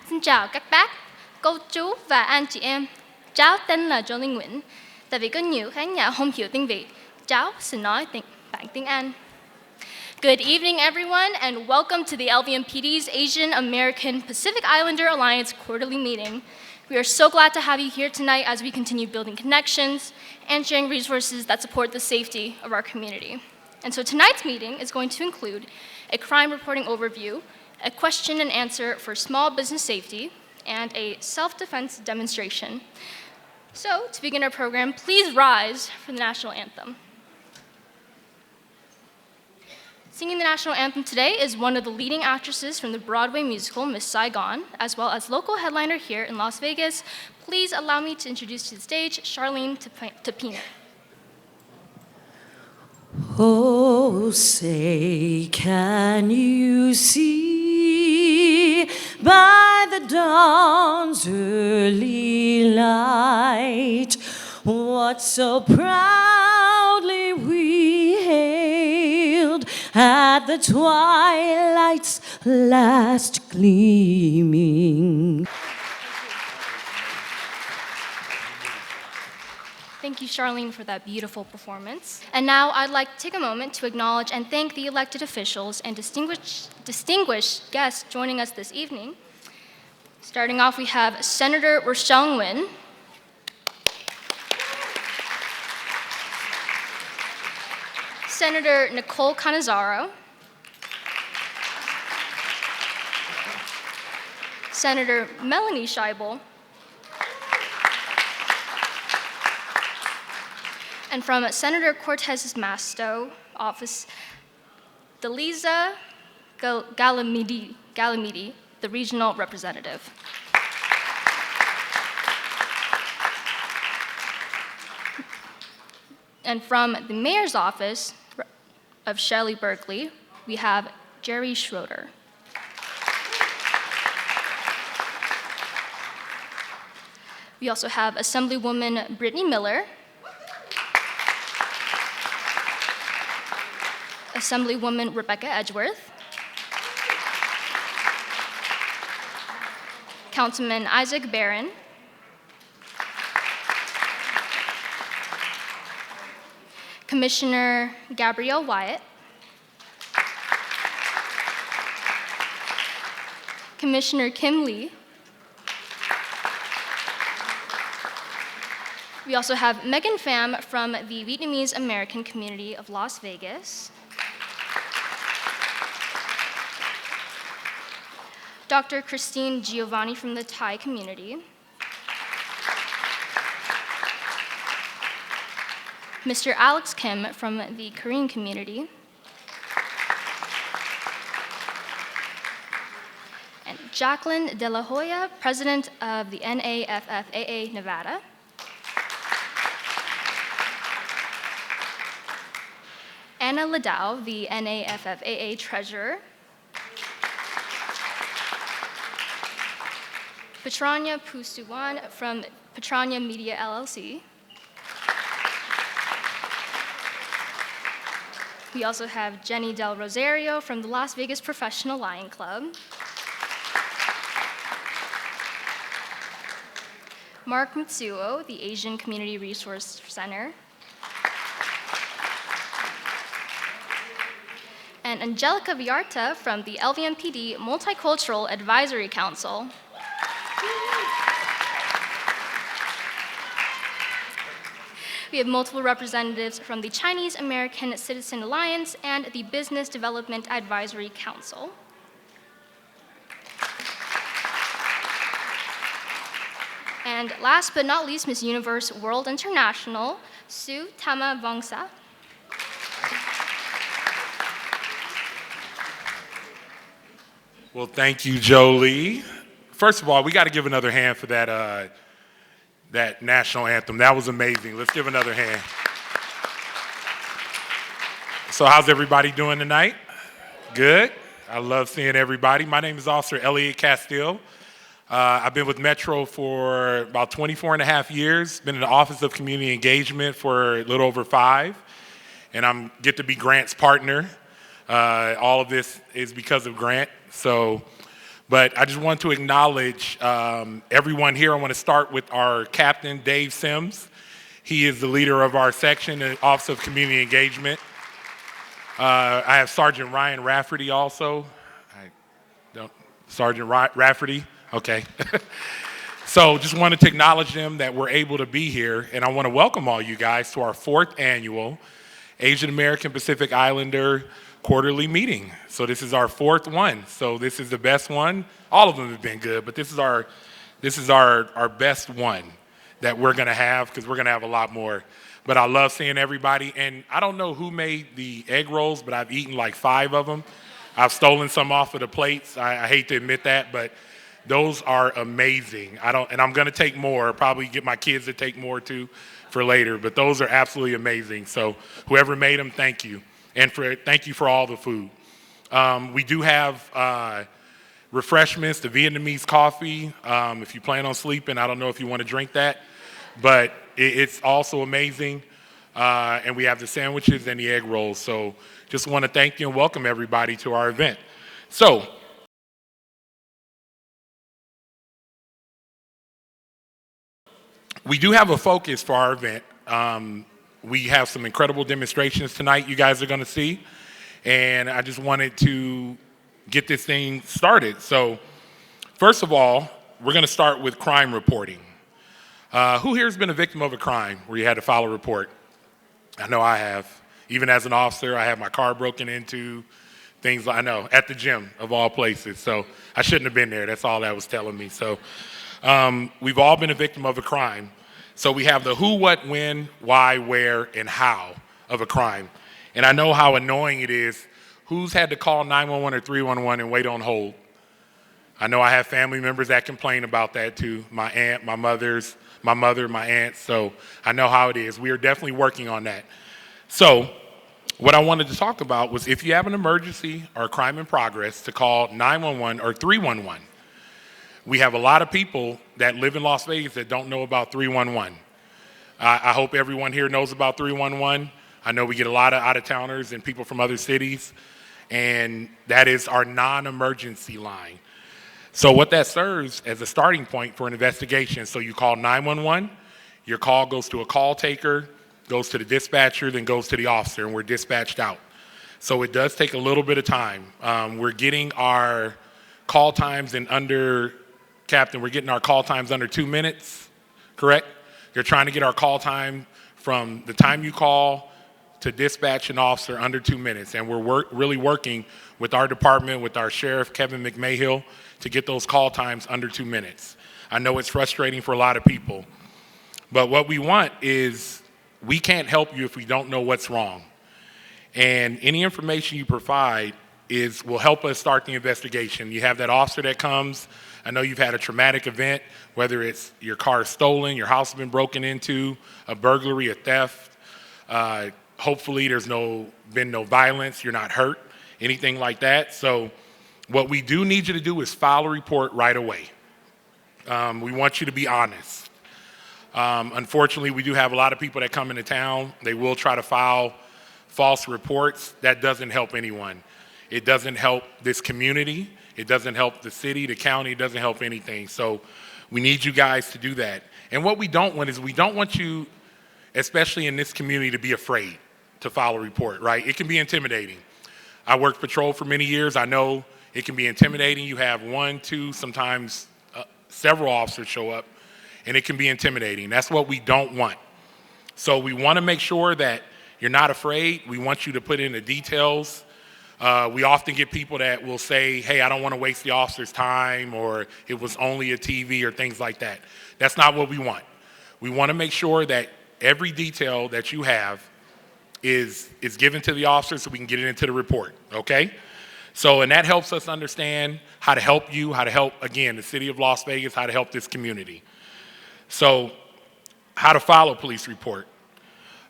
Xin chào các bác, cô chú và anh chị em. Cháu tên là Jolie Nguyễn. Tại vì có nhiều khán giả không hiểu tiếng Việt, cháu xin nói bản tiếng Anh. Good evening, everyone, and welcome to the LVMPD's Asian American Pacific Islander Alliance quarterly meeting. We are so glad to have you here tonight as we continue building connections and sharing resources that support the safety of our community. And so tonight's meeting is going to include a crime reporting overview, a question and answer for small business safety, and a self-defense demonstration. So, to begin our program, please rise for the national anthem. Singing the national anthem today is one of the leading actresses from the Broadway musical Miss Saigon, as well as local headliner here in Las Vegas. Please allow me to introduce to the stage Charlene Tapina. Oh, say, can you see by the dawn's early light what so proudly we hailed at the twilight's last gleaming? Thank you, Charlene, for that beautiful performance. And now I'd like to take a moment to acknowledge and thank the elected officials and distinguished guests joining us this evening. Starting off, we have Senator Phan Nguyen, Senator Nicole Cannizzaro, Senator Melanie Scheibel, and from Senator Cortez Masto office, Delisa Galamidi, the regional representative. And from the mayor's office of Shelley Berkeley, we have Jerry Schroeder. We also have Assemblywoman Brittany Miller, Assemblywoman Rebecca Edgeworth, Councilman Isaac Barron, Commissioner Gabrielle Wyatt, Commissioner Kim Lee. We also have Megan Pham from the Vietnamese American community of Las Vegas, Dr. Christine Giovanni from the Thai community, Mr. Alex Kim from the Korean community, and Jacqueline De La Hoya, president of the NAFFAA Nevada, Anna Ladau, the NAFFAA treasurer, Petrania Pusuwan from Petrania Media LLC. We also have Jenny Del Rosario from the Las Vegas Professional Lion Club. Mark Mitsuo, the Asian Community Resource Center. And Angelica Villarta from the LVMPD Multicultural Advisory Council. We have multiple representatives from the Chinese American Citizen Alliance and the Business Development Advisory Council. And last but not least, Miss Universe World International, Sue Tama Vongsa. Well, thank you, Jolie. First of all, we got to give another hand for that national anthem. That was amazing. Let's give another hand. So how's everybody doing tonight? Good. I love seeing everybody. My name is Officer Elliot Castile. I've been with Metro for about 24 and a half years, been in the Office of Community Engagement for a little over 5, and I get to be Grant's partner. All of this is because of Grant. So But I just want to acknowledge everyone here. I want to start with our captain, Dave Sims. He is the leader of our section, the Office of Community Engagement. I have Sergeant Ryan Rafferty also. Sergeant Rafferty, okay. So just wanted to acknowledge them that we're able to be here, and I want to welcome all you guys to our 4th annual Asian American Pacific Islander quarterly meeting. So this is our 4th one. So this is the best one. All of them have been good, but this is our best one that we're gonna have, because we're gonna have a lot more. But I love seeing everybody, and I don't know who made the egg rolls, but I've eaten like 5 of them. I've stolen some off of the plates. I hate to admit that, but those are amazing. And I'm gonna take more, probably get my kids to take more too for later, but those are absolutely amazing. So whoever made them, thank you. And thank you for all the food. We do have refreshments, the Vietnamese coffee. If you plan on sleeping, I don't know if you want to drink that, but it's also amazing. And we have the sandwiches and the egg rolls. So just want to thank you and welcome everybody to our event. So we do have a focus for our event. We have some incredible demonstrations tonight you guys are going to see. And I just wanted to get this thing started. So first of all, we're going to start with crime reporting. Who here has been a victim of a crime where you had to file a report? I know I have. Even as an officer, I had my car broken into, things like, I know, at the gym of all places. So I shouldn't have been there. That's all that was telling me. So we've all been a victim of a crime. So we have the who, what, when, why, where, and how of a crime. And I know how annoying it is. Who's had to call 911 or 311 and wait on hold? I know I have family members that complain about that too. My aunt, my mother, my aunt. So I know how it is. We are definitely working on that. So what I wanted to talk about was, if you have an emergency or a crime in progress, to call 911 or 311. We have a lot of people that live in Las Vegas that don't know about 311. I hope everyone here knows about 311. I know we get a lot of out-of-towners and people from other cities, and that is our non-emergency line. So what that serves as a starting point for an investigation. So you call 911, your call goes to a call taker, goes to the dispatcher, then goes to the officer, and we're dispatched out. So it does take a little bit of time. We're getting our call times in under, Captain, we're getting our call times under 2 minutes, correct? You're trying to get our call time from the time you call to dispatch an officer under 2 minutes. And we're really working with our department, with our sheriff, Kevin McMahill, to get those call times under 2 minutes. I know it's frustrating for a lot of people, but what we want is, we can't help you if we don't know what's wrong. And any information you provide will help us start the investigation. You have that officer that comes. I know you've had a traumatic event, whether it's your car stolen, your house has been broken into, a burglary, a theft. Hopefully there's been no violence, you're not hurt, anything like that. So what we do need you to do is file a report right away. We want you to be honest. Unfortunately, we do have a lot of people that come into town. They will try to file false reports. That doesn't help anyone. It doesn't help this community. It doesn't help the city, the county. It doesn't help anything. So we need you guys to do that. And what we don't want is, we don't want you, especially in this community, to be afraid to file a report, right? It can be intimidating. I worked patrol for many years. I know it can be intimidating. You have 1, 2, sometimes several officers show up, and it can be intimidating. That's what we don't want. So we want to make sure that you're not afraid. We want you to put in the details. We often get people that will say, hey, I don't want to waste the officer's time, or it was only a TV, or things like that. That's not what we want. We want to make sure that every detail that you have is given to the officer so we can get it into the report, okay? So, and that helps us understand how to help you, how to help, again, the city of Las Vegas, how to help this community. So, how to file a police report.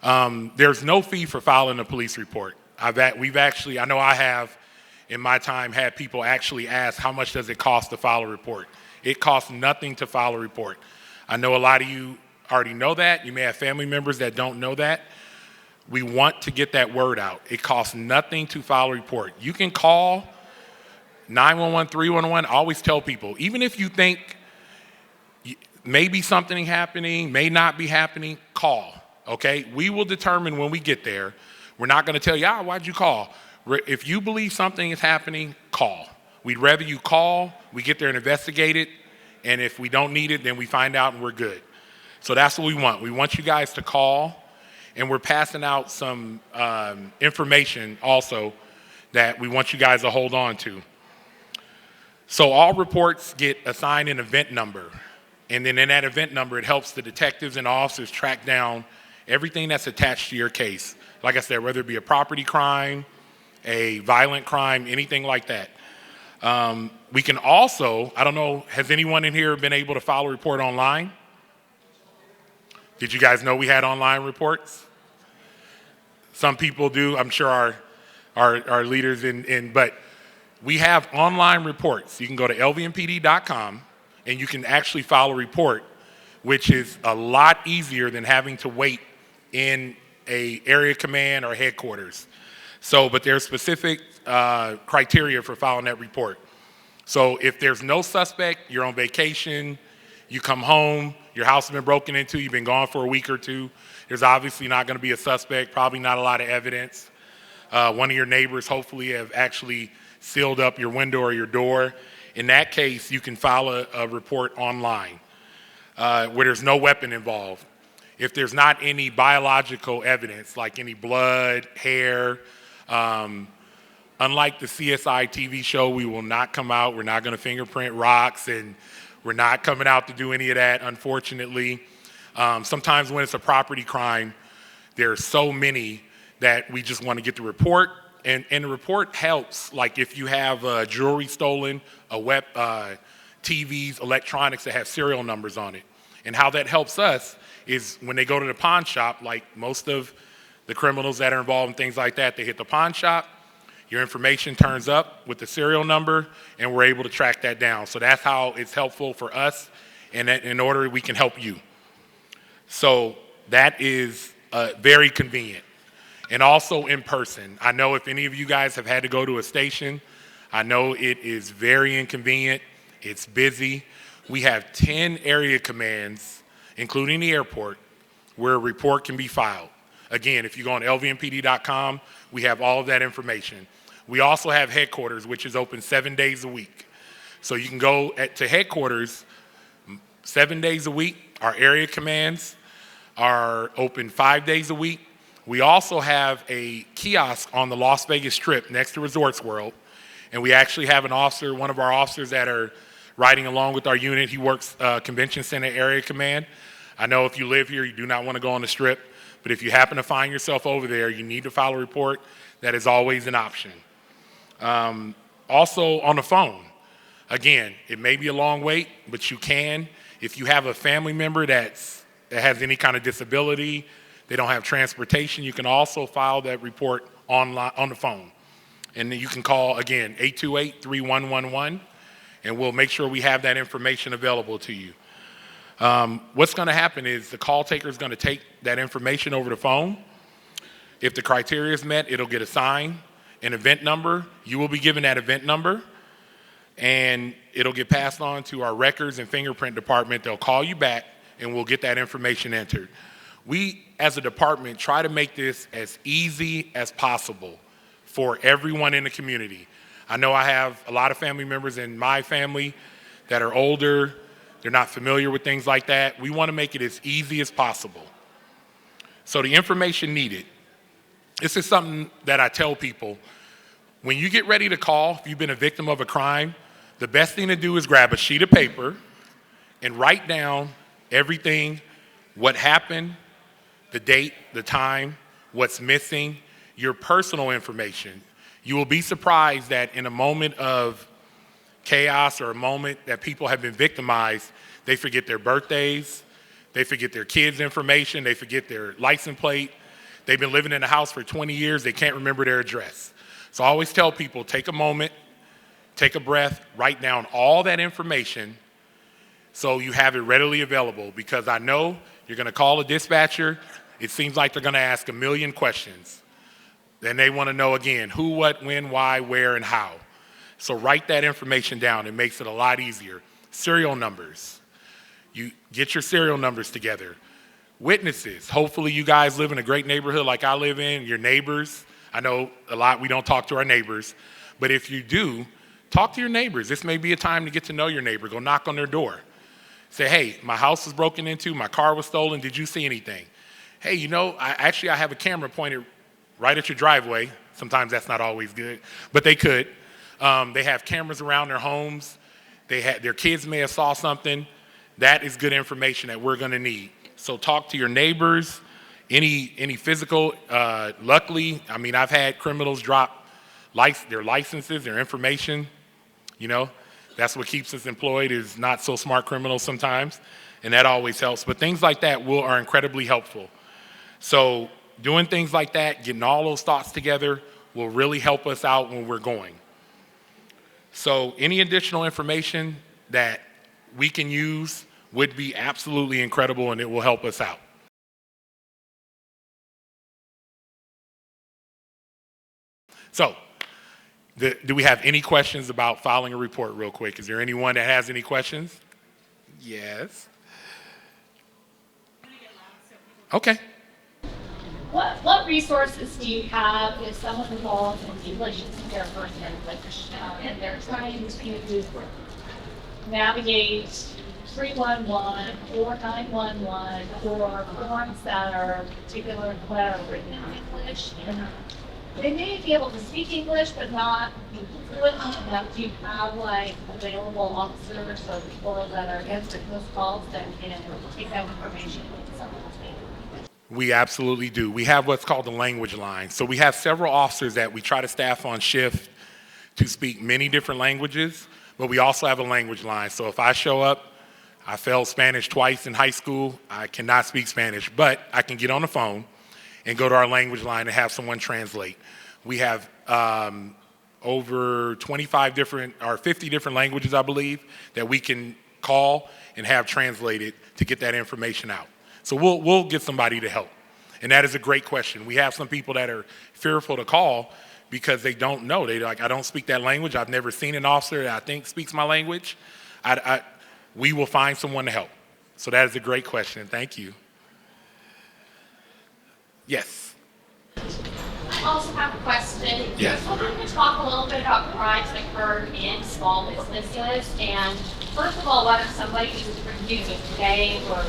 There's no fee for filing a police report. I know I have, in my time, had people actually ask, how much does it cost to file a report? It costs nothing to file a report. I know a lot of you already know that. You may have family members that don't know that. We want to get that word out. It costs nothing to file a report. You can call 911, 311, I always tell people, even if you think maybe something happening, may not be happening, call, okay? We will determine when we get there. We're not gonna tell you, why'd you call? If you believe something is happening, call. We'd rather you call, we get there and investigate it, and if we don't need it, then we find out and we're good. So that's what we want. We want you guys to call, and we're passing out some information also that we want you guys to hold on to. So all reports get assigned an event number, and then in that event number, it helps the detectives and officers track down everything that's attached to your case. Like I said, whether it be a property crime, a violent crime, anything like that. We can also, I don't know, has anyone in here been able to file a report online? Did you guys know we had online reports? Some people do, I'm sure our leaders but we have online reports. You can go to LVMPD.com and you can actually file a report, which is a lot easier than having to wait in a area command or headquarters. So, but there's specific criteria for filing that report. So if there's no suspect, you're on vacation, you come home, your house has been broken into, you've been gone for a week or two, there's obviously not gonna be a suspect, probably not a lot of evidence. One of your neighbors hopefully have actually sealed up your window or your door. In that case, you can file a report online where there's no weapon involved. If there's not any biological evidence, like any blood, hair, unlike the CSI TV show, we will not come out. We're not going to fingerprint rocks, and we're not coming out to do any of that, unfortunately. Sometimes when it's a property crime, there's so many that we just want to get the report. And the report helps, like if you have jewelry stolen, TVs, electronics that have serial numbers on it. And how that helps us is when they go to the pawn shop, like most of the criminals that are involved in things like that, they hit the pawn shop, your information turns up with the serial number, and we're able to track that down. So that's how it's helpful for us, and that in order we can help you. So that is very convenient. And also in person. I know if any of you guys have had to go to a station, I know it is very inconvenient. It's busy. We have 10 area commands, including the airport, where a report can be filed. Again, if you go on lvmpd.com, we have all of that information. We also have headquarters, which is open 7 days a week. So you can go to headquarters 7 days a week. Our area commands are open 5 days a week. We also have a kiosk on the Las Vegas Strip next to Resorts World. And we actually have an officer, one of our officers that are riding along with our unit. He works Convention Center Area Command. I know if you live here, you do not want to go on the Strip. But if you happen to find yourself over there, you need to file a report. That is always an option. Also on the phone. Again, it may be a long wait, but you can. If you have a family member that has any kind of disability, they don't have transportation, you can also file that report online on the phone. And then you can call, again, 828-3111, and we'll make sure we have that information available to you. What's going to happen is the call taker is going to take that information over the phone. If the criteria is met, it'll get assigned an event number. You will be given that event number, and it'll get passed on to our records and fingerprint department. They'll call you back, and we'll get that information entered. We, as a department, try to make this as easy as possible for everyone in the community. I know I have a lot of family members in my family that are older. They're not familiar with things like that. We want to make it as easy as possible. So the information needed. This is something that I tell people. When you get ready to call, if you've been a victim of a crime, the best thing to do is grab a sheet of paper and write down everything, what happened, the date, the time, what's missing, your personal information. You will be surprised that in a moment of chaos or a moment that people have been victimized, they forget their birthdays, they forget their kids' information, they forget their license plate. They've been living in the house for 20 years, they can't remember their address. So I always tell people, take a moment, take a breath, write down all that information so you have it readily available, because I know you're gonna call a dispatcher, it seems like they're gonna ask a million questions. Then they wanna know again, who, what, when, why, where, and how. So write that information down. It makes it a lot easier. Serial numbers. You get your serial numbers together. Witnesses. Hopefully you guys live in a great neighborhood like I live in, your neighbors. I know a lot we don't talk to our neighbors, but if you do, talk to your neighbors. This may be a time to get to know your neighbor. Go knock on their door. Say, hey, my house was broken into, my car was stolen, did you see anything? Hey, you know, I have a camera pointed right at your driveway. Sometimes that's not always good, but they could. They have cameras around their homes. Their kids may have saw something. That is good information that we're gonna need. So talk to your neighbors, any physical, luckily, I mean, I've had criminals drop their licenses, their information, you know. That's what keeps us employed is not so smart criminals sometimes, and that always helps. But things like that are incredibly helpful. So doing things like that, getting all those thoughts together will really help us out when we're going. So any additional information that we can use would be absolutely incredible, and it will help us out. So, do we have any questions about filing a report real quick? Is there anyone that has any questions? Yes. Okay. What resources do you have if someone involved in English is their first language and they're trying to navigate 311 or 911 or forms that are particular that are written in English? And they may be able to speak English, but not fluent enough. Do you have like available officers or people that are answering those calls that can take that information into someone's name? We absolutely do. We have what's called the language line. So we have several officers that we try to staff on shift to speak many different languages, but we also have a language line. So if I show up, I failed Spanish twice in high school, I cannot speak Spanish, but I can get on the phone and go to our language line and have someone translate. We have over 25 different, or 50 different languages, I believe, that we can call and have translated to get that information out. So we'll get somebody to help. And that is a great question. We have some people that are fearful to call because they don't know. They're like, I don't speak that language. I've never seen an officer that I think speaks my language. We will find someone to help. So that is a great question. Thank you. Yes. I also have a question. Yes. I was hoping to talk a little bit about crimes that occur in small businesses. And first of all, whether somebody is refusing to pay for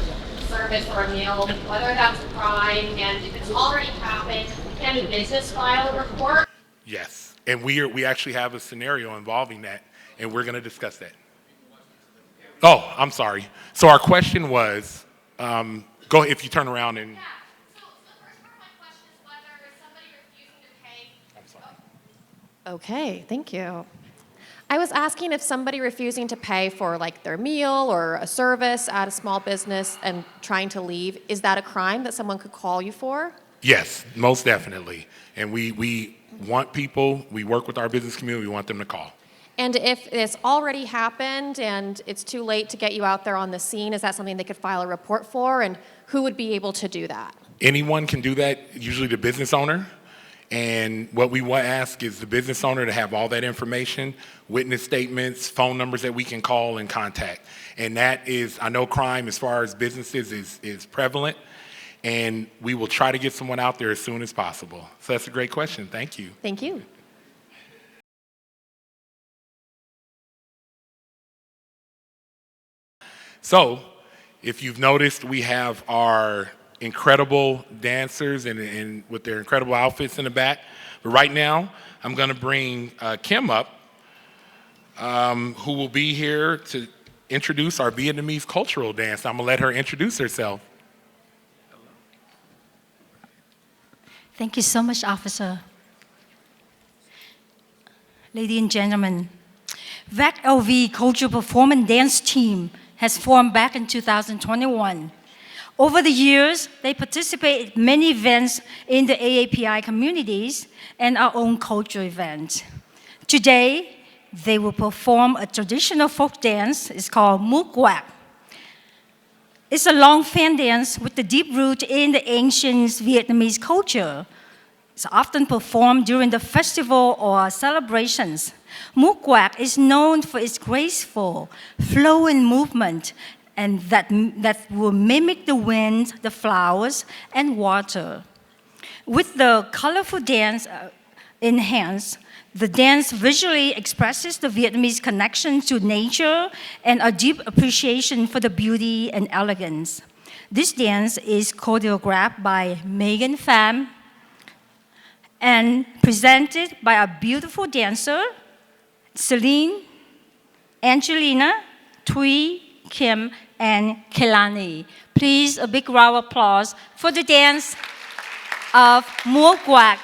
service or a meal, whether that's a crime, and if it's already happened, can a business file a report? Yes. And we actually have a scenario involving that, and we're going to discuss that. Oh, I'm sorry. So our question was, go if you turn around and. Yeah. So the first part of my question is whether somebody refusing to pay. I'm sorry. Okay, thank you. I was asking if somebody refusing to pay for like their meal or a service at a small business and trying to leave, is that a crime that someone could call you for? Yes, most definitely. And we want people, we work with our business community, we want them to call. And if it's already happened and it's too late to get you out there on the scene, is that something they could file a report for? And who would be able to do that? Anyone can do that, usually the business owner. And what we want to ask is the business owner to have all that information, witness statements, phone numbers that we can call and contact. And that is, I know crime as far as businesses is prevalent, and we will try to get someone out there as soon as possible. So that's a great question. Thank you. Thank you. So, if you've noticed, we have our incredible dancers and with their incredible outfits in the back. But right now, I'm going to bring Kim up, who will be here to introduce our Vietnamese cultural dance. I'm going to let her introduce herself. Thank you so much, Officer. Ladies and gentlemen, VAC LV Cultural Performance Dance Team has formed back in 2021. Over the years, they participate in many events in the AAPI communities and our own cultural events. Today, they will perform a traditional folk dance. It's called Muk Quack. It's a long fan dance with a deep root in the ancient Vietnamese culture. It's often performed during the festival or celebrations. Mukwak is known for its graceful, flowing movement and that will mimic the wind, the flowers, and water. With the colorful dance enhanced, the dance visually expresses the Vietnamese connection to nature and a deep appreciation for the beauty and elegance. This dance is choreographed by Megan Pham and presented by a beautiful dancer, Celine, Angelina, Thuy, Kim, and Kelani. Please, a big round of applause for the dance of Mua Quack.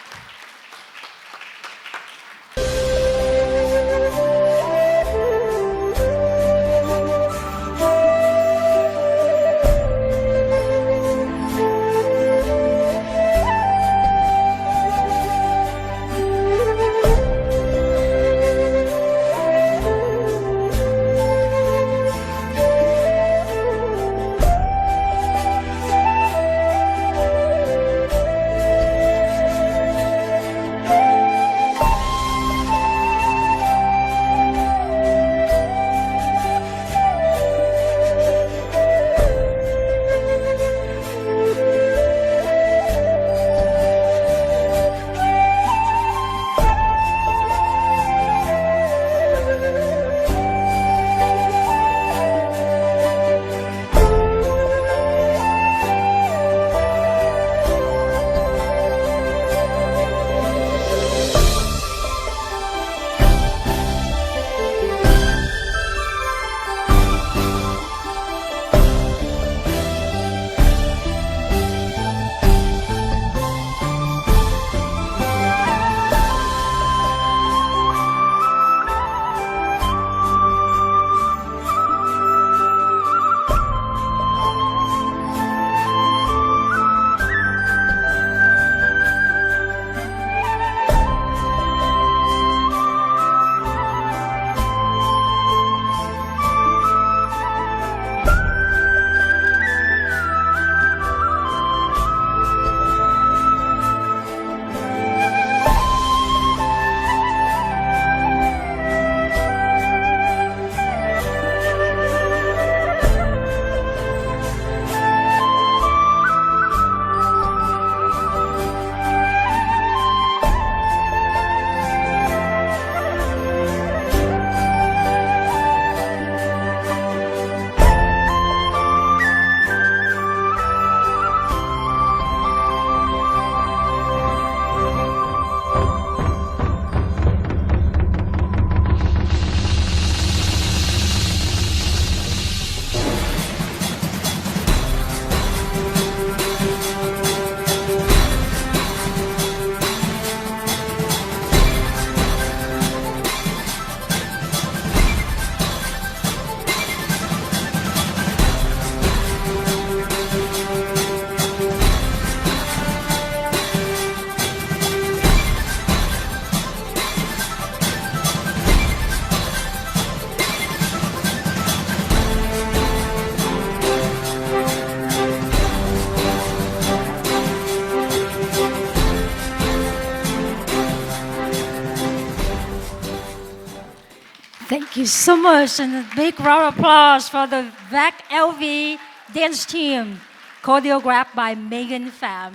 Thank you so much, and a big round of applause for the VAC LV dance team, choreographed by Megan Pham.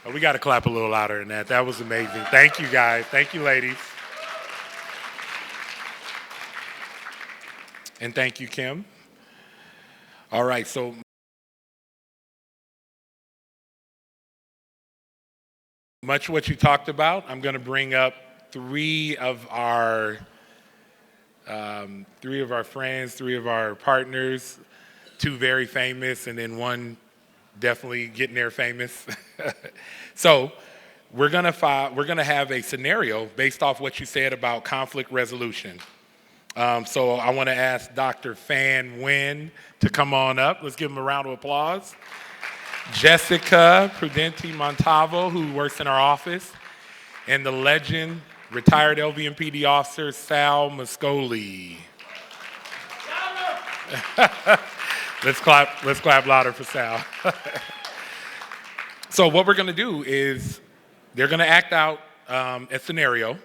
Oh, we got to clap a little louder than that. That was amazing. Thank you, guys. Thank you, ladies. And thank you, Kim. All right, so much what you talked about. I'm going to bring up three of our friends, three of our partners, two very famous, and then one definitely getting there famous. So we're gonna have a scenario based off what you said about conflict resolution. So I want to ask Dr. Phan Nguyen to come on up. Let's give him a round of applause. Jessica Prudenti Montalvo, who works in our office, and the legend, retired LVMPD officer, Sal Mascoli. Let's clap louder for Sal. So what we're gonna do is they're going to act out a scenario,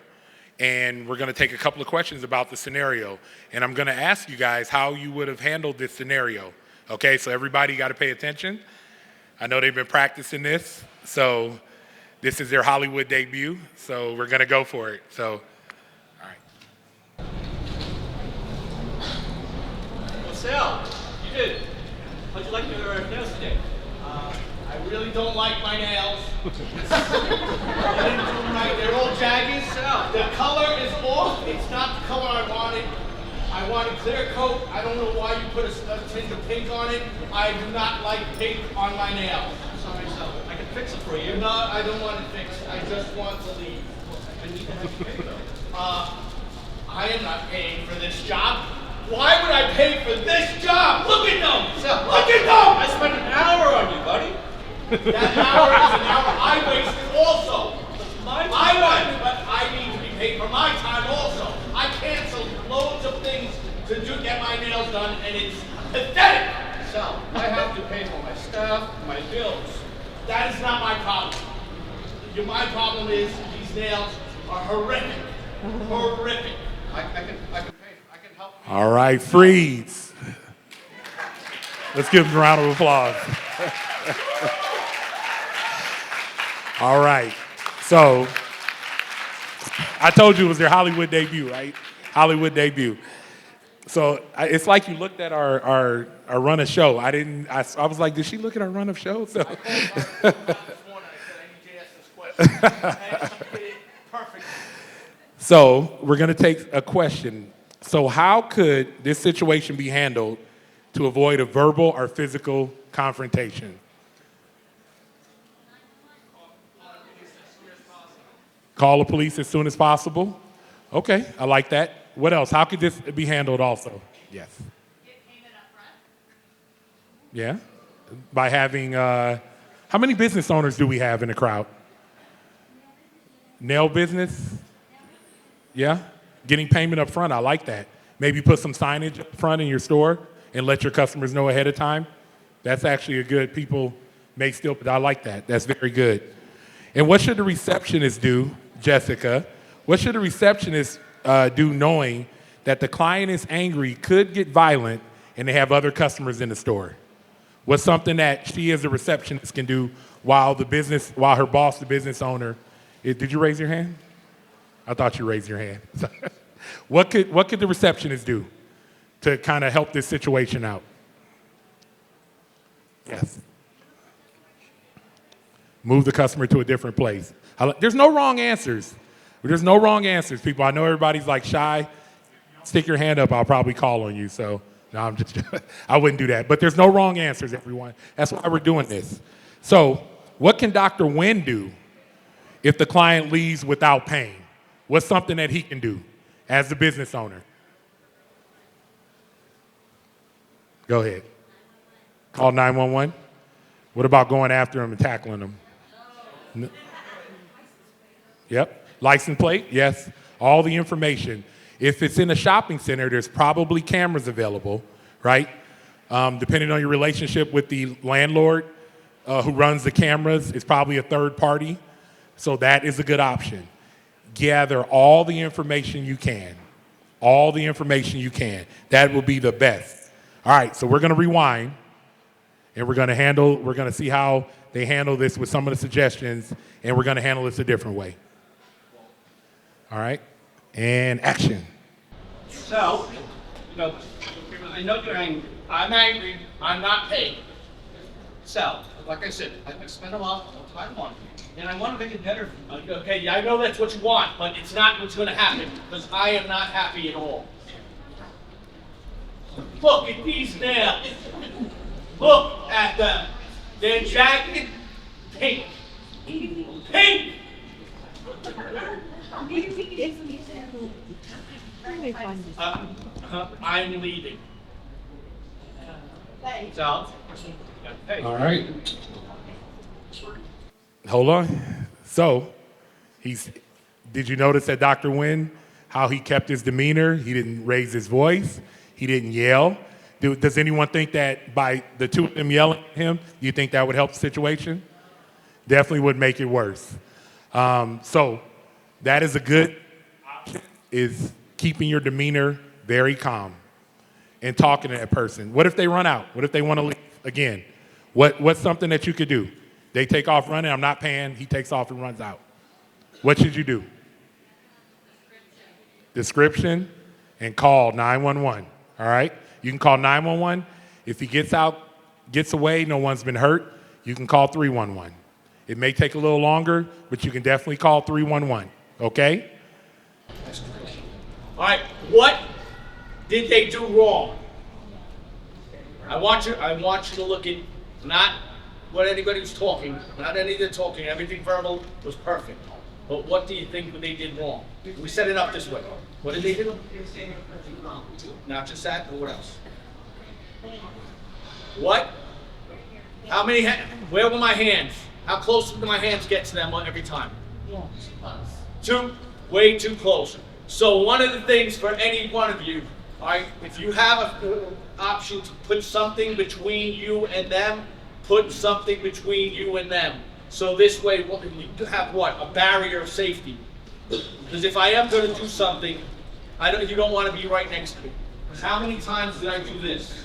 and we're going to take a couple of questions about the scenario. And I'm going to ask you guys how you would have handled this scenario. Okay, so everybody got to pay attention. I know they've been practicing this, so this is their Hollywood debut, so we're going to go for it. So, all right. Well, Sal, you did. How'd you like your nails today? I really don't like my nails. I didn't do them right. They're all jagged. The color is off. It's not the color I wanted. I wanted clear coat. I don't know why you put a tint of pink on it. I do not like pink on my nails. I'm sorry, Sal. I can fix it for you. No, I don't want it fixed. I just want to leave. I need to have you pay, though. I am not paying for this job. Why would I pay for this job? Look at them! Sal, Look at them! I spent an hour on you, buddy. That hour is an hour I wasted also. My I won, but I need to be paid for my time also. I canceled loads of things to get my nails done, and it's pathetic. Sal, I have to pay for my staff, my bills. That is not my problem. My problem is these nails are horrific. Horrific. I can pay. I can help you. All right, freeze. Let's give them a round of applause. All right. So I told you it was their Hollywood debut, right? Hollywood debut. So it's like you looked at our run of show. I was like, did she look at our run of show? So. I called this morning. I said, I need to ask this question. And she did it perfectly. So we're going to take a question. So how could this situation be handled to avoid a verbal or physical confrontation? Call the police as soon as possible. Okay, I like that. What else? How could this be handled also? Yes. Get payment up front. Yeah. By having, how many business owners do we have in the crowd? Nail business? Yeah. Getting payment up front, I like that. Maybe put some signage up front in your store and let your customers know ahead of time. That's actually a good, people may still, but I like that. That's very good. And what should the receptionist do, Jessica? What should the receptionist do knowing that the client is angry, could get violent, and they have other customers in the store? What's something that she as a receptionist can do while her boss, the business owner, did you raise your hand? I thought you raised your hand. What could the receptionist do to kind of help this situation out? Yes. Move the customer to a different place. There's no wrong answers. There's no wrong answers, people. I know everybody's like shy. Stick your hand up, I'll probably call on you. So, no, I'm just, I wouldn't do that. But there's no wrong answers, everyone. That's why we're doing this. So, what can Dr. Nguyen do if the client leaves without paying? What's something that he can do as the business owner? Go ahead. Call 911. What about going after him and tackling him? No. Yep. License plate, yes. All the information. If it's in a shopping center, there's probably cameras available, right? Depending on your relationship with the landlord who runs the cameras, it's probably a third party. So that is a good option. Gather all the information you can. All the information you can. That will be the best. All right, so we're going to rewind. And we're going to see how they handle this with some of the suggestions, and we're going to handle this a different way. All right? And action. So, I know you're angry. I'm angry. I'm not paid. Sal, like I said, I spent a lot of time on you, and I want to make it better for you. Okay, I know that's what you want, but it's not what's going to happen, because I am not happy at all. Look at these nails. Look at them. They're jagged pink. Pink! I'm leaving. Sal, hey. All right. Hold on. So, did you notice that Dr. Nguyen, how he kept his demeanor? He didn't raise his voice. He didn't yell. Does anyone think that by the two of them yelling at him, do you think that would help the situation? Definitely would make it worse. So that is a good option, is keeping your demeanor very calm and talking to that person. What if they run out? What if they want to leave? Again, what's something that you could do? They take off running, I'm not paying, he takes off and runs out. What should you do? Description and call 911, all right? You can call 911. If he gets away, no one's been hurt, you can call 311. It may take a little longer, but you can definitely call 311, okay? All right, what did they do wrong? I want you to look at not what anybody was talking, not any of the talking, everything verbal was perfect. But what do you think they did wrong? We set it up this way. What did they do? Not just that, but what else? What? How many, where were my hands? How close did my hands get to them every time? Way too close. So one of the things for any one of you, all right, if you have an option to put something between you and them, put something between you and them. So this way, you have what? A barrier of safety. Because if I am going to do something, you don't want to be right next to me. How many times did I do this?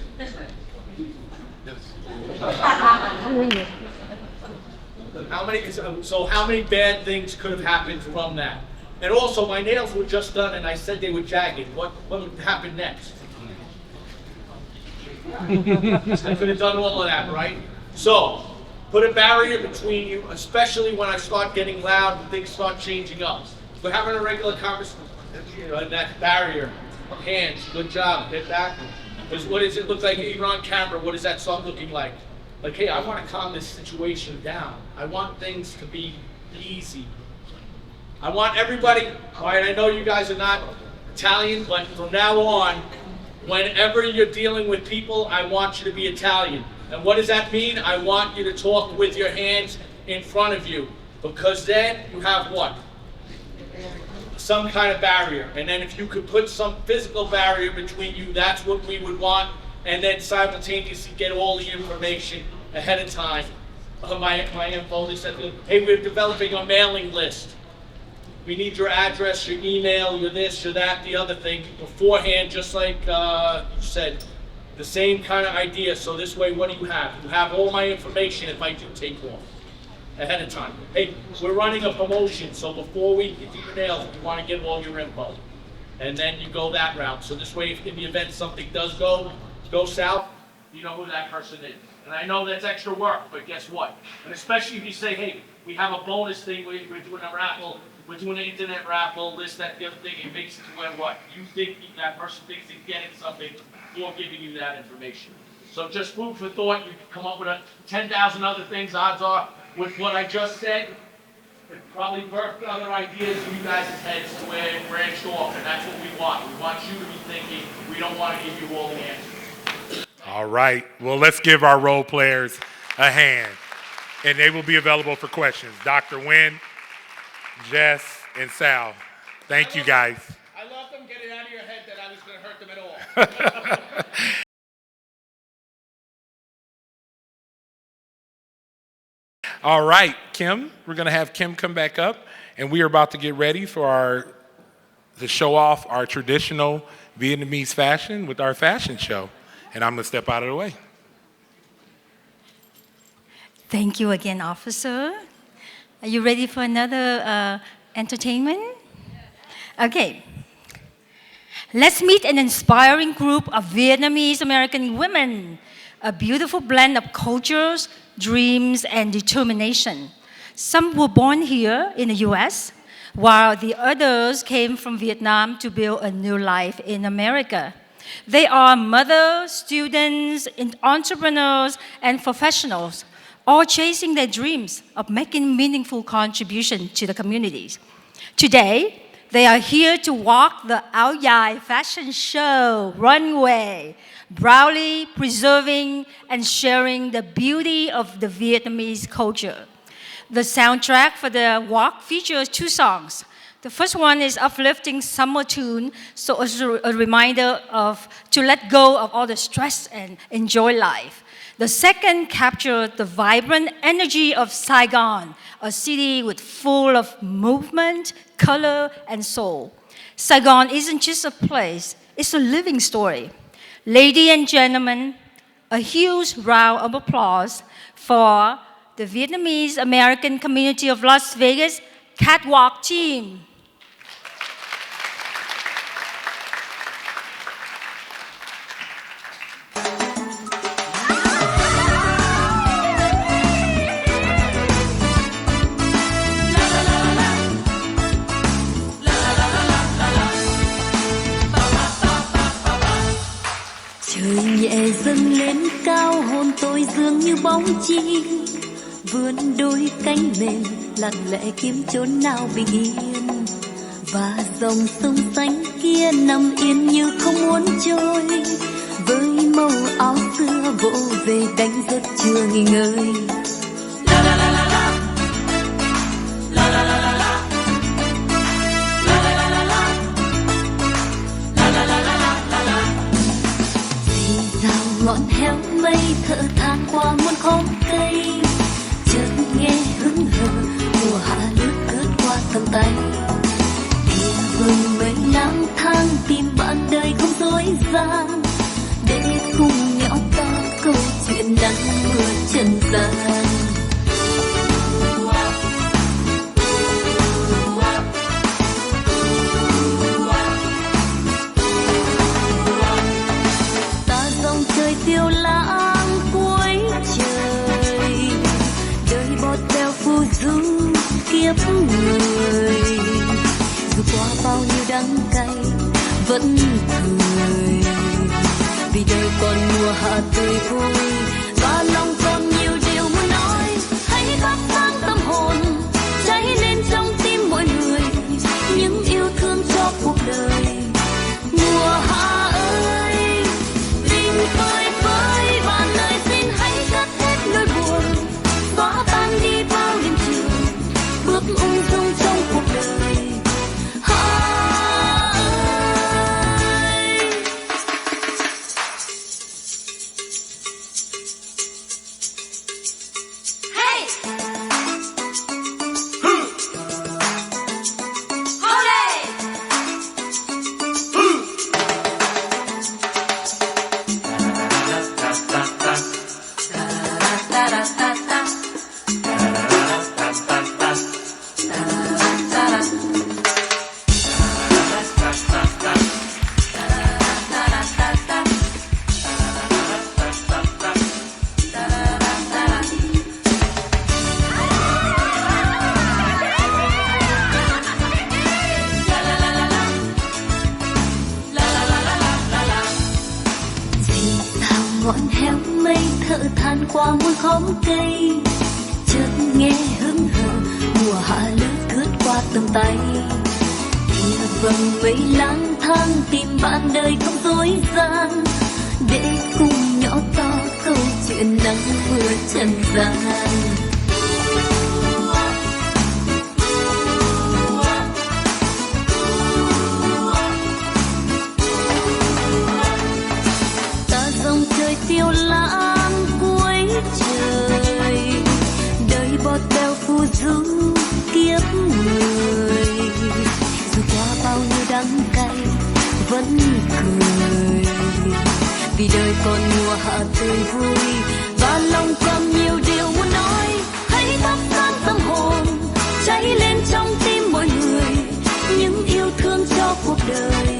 How many bad things could have happened from that? And also, my nails were just done, and I said they were jagged. What would happen next? I could have done all of that, right? So, put a barrier between you, especially when I start getting loud and things start changing up. We're having a regular conversation, and that barrier, hands, good job, hit back. Because what does it look like even on camera? What does that start looking like? Like, hey, I want to calm this situation down. I want things to be easy. I want everybody, all right, I know you guys are not Italian, but from now on, whenever you're dealing with people, I want you to be Italian. And what does that mean? I want you to talk with your hands in front of you, because then you have what? Some kind of barrier. And then if you could put some physical barrier between you, that's what we would want. And then simultaneously get all the information ahead of time. My info, they said, hey, we're developing a mailing list. We need your address, your email, your this, your that, the other thing beforehand, just like you said. The same kind of idea. So this way, what do you have? You have all my information if I do take off ahead of time. Hey, we're running a promotion, so before we do your nails, we want to get all your info. And then you go that route. So this way, if in the event something does go south, you know who that person is. And I know that's extra work, but guess what? And especially if you say, hey, we have a bonus thing, we're doing a raffle, we're doing an internet raffle, this, that, the other thing, it makes it to where what? You think that person thinks he's getting something for giving you that information. So just food for thought, you can come up with 10,000 other things, odds are, with what I just said, it probably birthed other ideas in you guys' heads to where it branched off, and that's what we want. We want you to be thinking, we don't want to give you all the answers. All right, well, let's give our role players a hand. And they will be available for questions. Dr. Nguyen, Jess, and Sal. Thank you, guys. I love them. Get it out of your head that I was going to hurt them at all. All right, Kim, we're going to have Kim come back up, and we are about to get ready for to show off our traditional Vietnamese fashion with our fashion show. And I'm going to step out of the way. Thank you again, officer. Are you ready for another entertainment? Okay. Let's meet an inspiring group of Vietnamese American women, a beautiful blend of cultures, dreams, and determination. Some were born here in the US, while the others came from Vietnam to build a new life in America. They are mothers, students, entrepreneurs, and professionals, all chasing their dreams of making meaningful contribution to the communities. Today, they are here to walk the AAPI fashion show runway, proudly preserving and sharing the beauty of the Vietnamese culture. The soundtrack for the walk features 2 songs. The first one is uplifting summer tune, so as a reminder to let go of all the stress and enjoy life. The second captured the vibrant energy of Saigon, a city full of movement, color, and soul. Saigon isn't just a place, it's a living story. Ladies and gentlemen, a huge round of applause for the Vietnamese American community of Las Vegas catwalk team. Trời nhẹ dâng lên cao, hồn tôi dường như bóng chim vươn đôi cánh mềm lặng lẽ kiếm chốn nào bình yên, và dòng sông xanh kia nằm yên như không muốn trôi, với màu áo xưa vỗ về đánh giấc chưa nghỉ ngơi. La la la la la, la la la la la, la la la la la, la la la la la la. Dì dào ngọn héo mây thở than qua muôn khóm cây, chợt nghe hững hờ mùa hạ lướt lướt qua tầm tay. Thìa vườn mây lang thang tìm bạn đời không dối gian, để cùng nhỏ to câu chuyện nắng mưa trần gian. Ta dòng trời phiêu lãng cuối trời, đời bọt bèo phù du kiếp người. Dù qua bao nhiêu đắng cay vẫn cười, vì đời còn mùa hạ tươi vui, và lòng còn nhiều điều muốn nói. Hãy thắp sáng tâm hồn, cháy lên trong tim mỗi người, những yêu thương cho cuộc đời. Mùa hạ ơi, tình phơi phới và lời xin hãy cất hết nỗi buồn, xóa tan đi bao đêm trường, bước ung dung trong cuộc đời. Ngọn héo mây thở than qua muôn khóm cây, chợt nghe hững hờ mùa hạ lướt lướt qua tầm tay. Thìa vầng mây lang thang tìm bạn đời không dối gian, để cùng nhỏ to câu chuyện nắng mưa trần gian. Phiêu lãng cuối trời, đời bọt bèo phù du kiếp người. Dù qua bao nhiêu đắng cay vẫn cười, vì đời còn mùa hạ tươi vui, và lòng còn nhiều điều muốn nói. Hãy thắp sáng tâm hồn, cháy lên trong tim mỗi người, những yêu thương cho cuộc đời.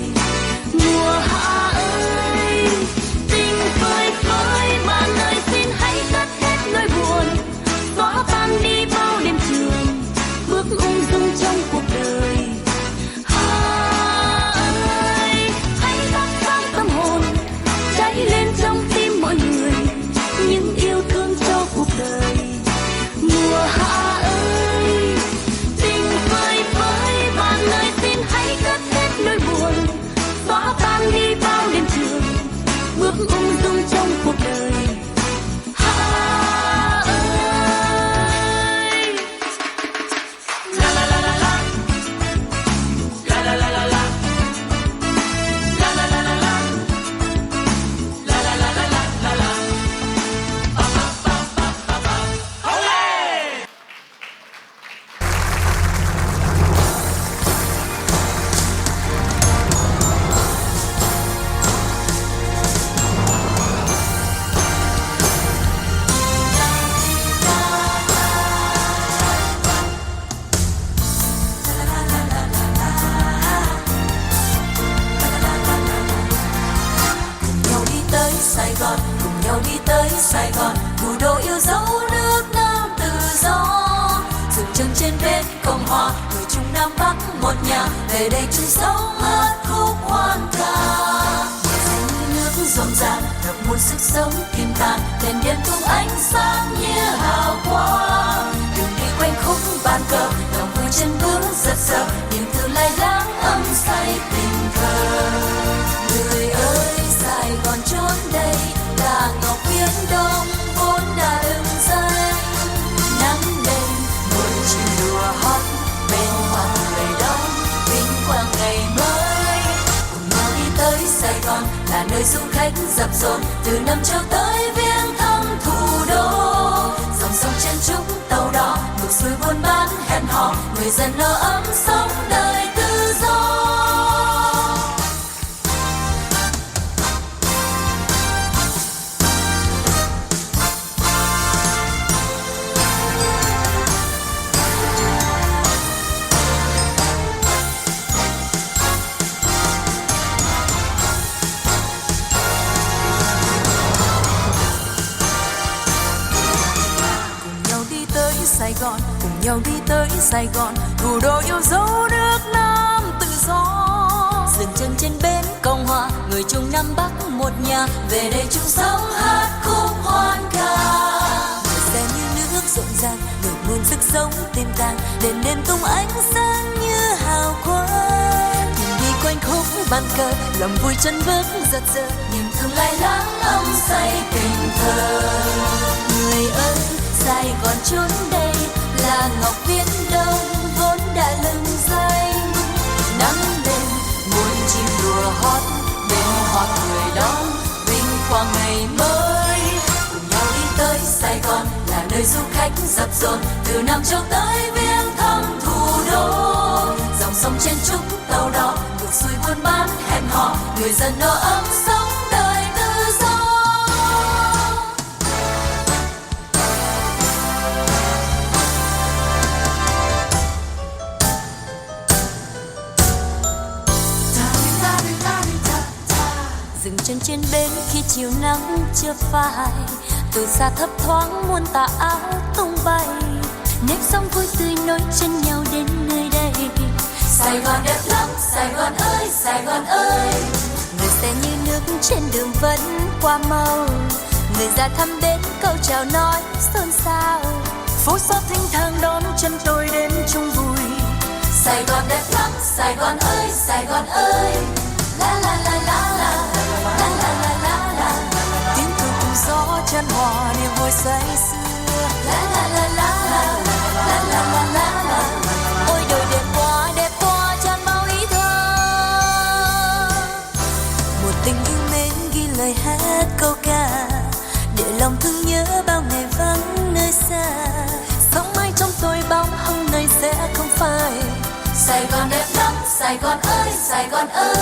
Mùa hạ ơi, tình phơi phới mà lời xin hãy cất hết nỗi buồn, xóa tan đi bao đêm trường, bước ung dung trong cuộc đời. Ơi, hãy thắp sáng tâm hồn, cháy lên trong tim mỗi người, những yêu thương cho cuộc đời. chân trên bến Cộng Hòa, người Trung Nam Bắc một nhà, về đây chung sống hát khúc hoan ca. Xanh như nước rộn ràng, ngập muôn sức sống tiềm tàng, đèn đêm tung ánh sáng như hào quang. Đường đi quanh khúc bàn cờ, lòng vui chân bước giật giờ, niềm thương lai láng âm say tình thơ. Người ơi Sài Gòn trốn đây là ngọc viễn đông vốn đã ưng danh. Nắng lên muôn chim đùa hót bên hoa người đông, vinh quang ngày mới. Cùng nhau đi tới Sài Gòn là nơi du khách dập dồn, từ Nam Châu tới viếng thăm thủ đô. Dòng sông chen chúc tàu đò, ngược xuôi buôn bán hẹn hò, người dân no ấm sống đời tự do. Sài Gòn, cùng nhau đi tới Sài Gòn, thủ đô yêu dấu nước Nam tự do. Dừng chân trên bến Cộng Hòa, người Trung Nam Bắc một nhà, về đây chung sống hát khúc hoan ca. Người xe như nước rộn ràng, nổi muôn sức sống tiềm tàng, đèn đêm tung ánh sáng như hào quang. Tìm đi quanh khúc bàn cờ, lòng vui chân bước giật giờ, niềm thương lai láng âm say tình thơ. Người ơi Sài Gòn trốn đây là ngọc viễn đông vốn đã lừng danh. Nắng lên muôn chim đùa hót bên hoa người đón, vinh quang ngày mới. Cùng nhau đi tới Sài Gòn là nơi du khách dập dồn, từ Nam Châu tới viếng thăm thủ đô. Dòng sông chen chúc tàu đò, ngược xuôi buôn bán hẹn hò, người dân no ấm sống đời tự do. Dừng chân trên bến khi chiều nắng chưa phai, từ xa thấp thoáng muôn tà áo tung bay. Nếp sóng vui tươi nối chân nhau đến nơi đây. Sài Gòn đẹp lắm, Sài Gòn ơi, Sài Gòn ơi. Người xe như nước trên đường vẫn qua mau, người ra thăm đến câu chào nói xôn xao. Phố xá thênh thang đón chân tôi đến chung vui. Sài Gòn đẹp lắm, Sài Gòn ơi, Sài Gòn ơi. La la la la la, la la la la la. Tiếng cười cùng gió chan hòa niềm vui say sưa. La la la la la, la la la la la. Ôi đời đẹp quá chan bao ý thơ. Một tình yêu mến ghi lời hát câu ca, để lòng thương nhớ bao ngày vắng nơi xa. Sống mãi trong tôi bóng hồng này sẽ không phai. Sài Gòn đẹp lắm, Sài Gòn ơi, Sài Gòn ơi.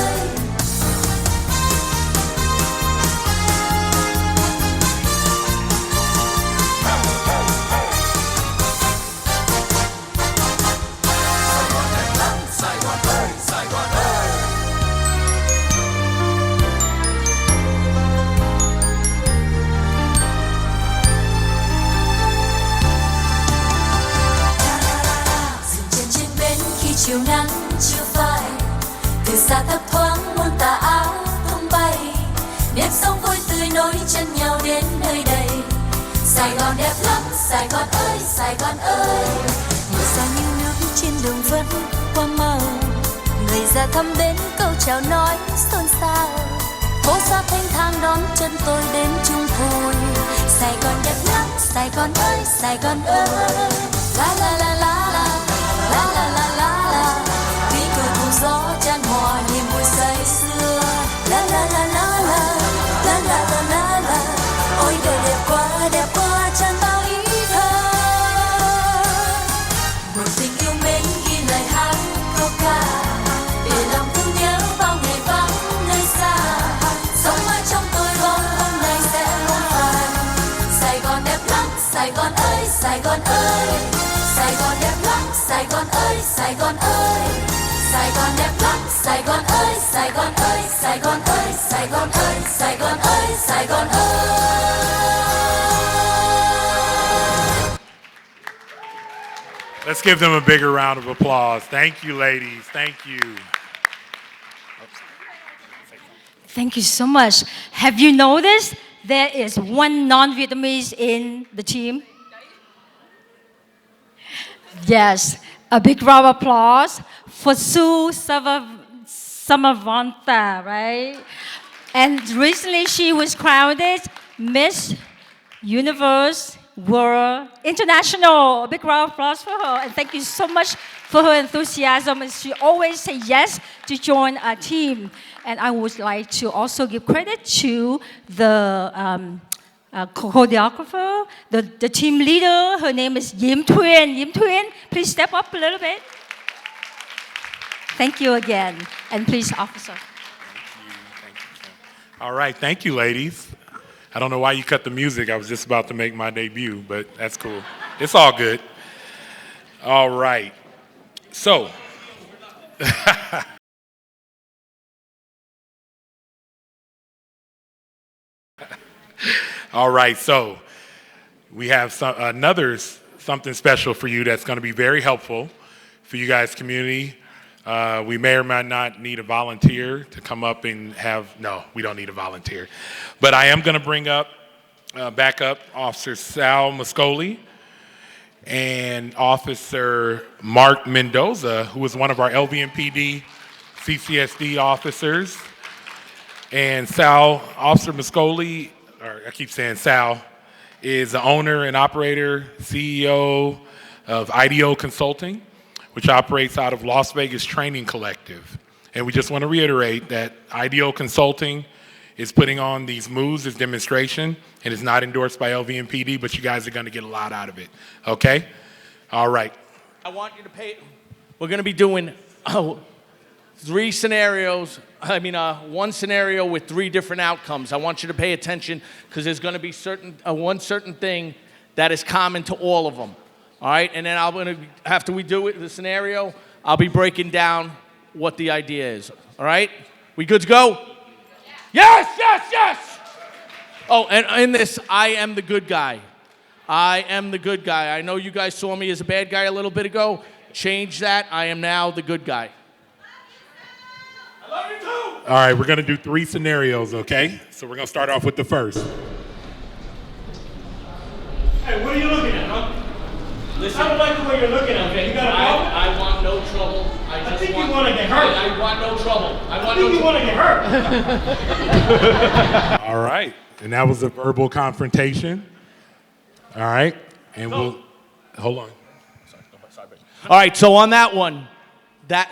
Chiều nắng chưa phai, từ xa thấp thoáng muôn tà áo tung bay. Nếp sóng vui tươi nối chân nhau đến nơi đây. Sài Gòn đẹp lắm, Sài Gòn ơi, Sài Gòn ơi. Mưa xa như nước trên đường vẫn qua mau, người ra thăm đến câu chào nói xôn xao. Phố xá thênh thang đón chân tôi đến chung vui. Sài Gòn đẹp lắm, Sài Gòn ơi, Sài Gòn ơi. La la la la la, la la la la la. Tiếng cười cùng gió chan hòa niềm vui say sưa. La la la la la, la la la la la. Ôi đời đẹp quá chan bao ý thơ. Một tình yêu mến ghi lời hát câu ca, để lòng thương nhớ bao ngày vắng nơi xa. Sống mãi trong tôi bóng hôm nay sẽ không phai. Sài Gòn đẹp lắm, Sài Gòn ơi, Sài Gòn ơi. Sài Gòn đẹp lắm, Sài Gòn ơi, Sài Gòn ơi. Sài Gòn đẹp lắm, Sài Gòn ơi, Sài Gòn ơi, Sài Gòn ơi, Sài Gòn ơi, Sài Gòn ơi, Sài Gòn ơi. Let's give them a bigger round of applause. Thank you, ladies. Thank you. Thank you so much. Have you noticed there is one non-Vietnamese in the team? Yes, a big round of applause for Sue Samavanta, right? And recently she was crowned Miss Universe World International. A big round of applause for her. And thank you so much for her enthusiasm. And she always say yes to join our team. And I would like to also give credit to the choreographer, the team leader. Her name is Yim Thuyen. Yim Thuyen, please step up a little bit. Thank you again. And please, officer. Thank you, Kim. All right, thank you, ladies. I don't know why you cut the music. I was just about to make my debut, but that's cool. It's all good. All right. So. All right, so we have something special for you that's going to be very helpful for you guys' community. We may or may not need a volunteer to come up and no, we don't need a volunteer. But I am going to bring up, back up Officer Sal Mascoli and Officer Mark Mendoza, who is one of our LVMPD CCSD officers. And Officer Mascoli, or I keep saying Sal, is the owner and operator, CEO of IDEO Consulting, which operates out of Las Vegas Training Collective. And we just want to reiterate that IDEO Consulting is putting on these moves, this demonstration, and it's not endorsed by LVMPD, but you guys are going to get a lot out of it, okay? All right. I want you to we're going to be doing three scenarios. One scenario with three different outcomes. I want you to pay attention because there's going to be one certain thing that is common to all of them. All right, and then after we do the scenario, I'll be breaking down what the idea is. All right, we good to go? Yes, yes, yes. Oh, and in this, I am the good guy. I am the good guy. I know you guys saw me as a bad guy a little bit ago. Change that. I am now the good guy. I love you too. All right, we're going to do three scenarios, okay? So we're going to start off with the first. Hey, what are you looking at, huh? Listen, I don't like the way you're looking at me. You got a problem? I want no trouble. I think you want to get hurt. I want no trouble. I think you want to get hurt. All right, and that was a verbal confrontation. All right, and we'll hold on. All right, so on that one, all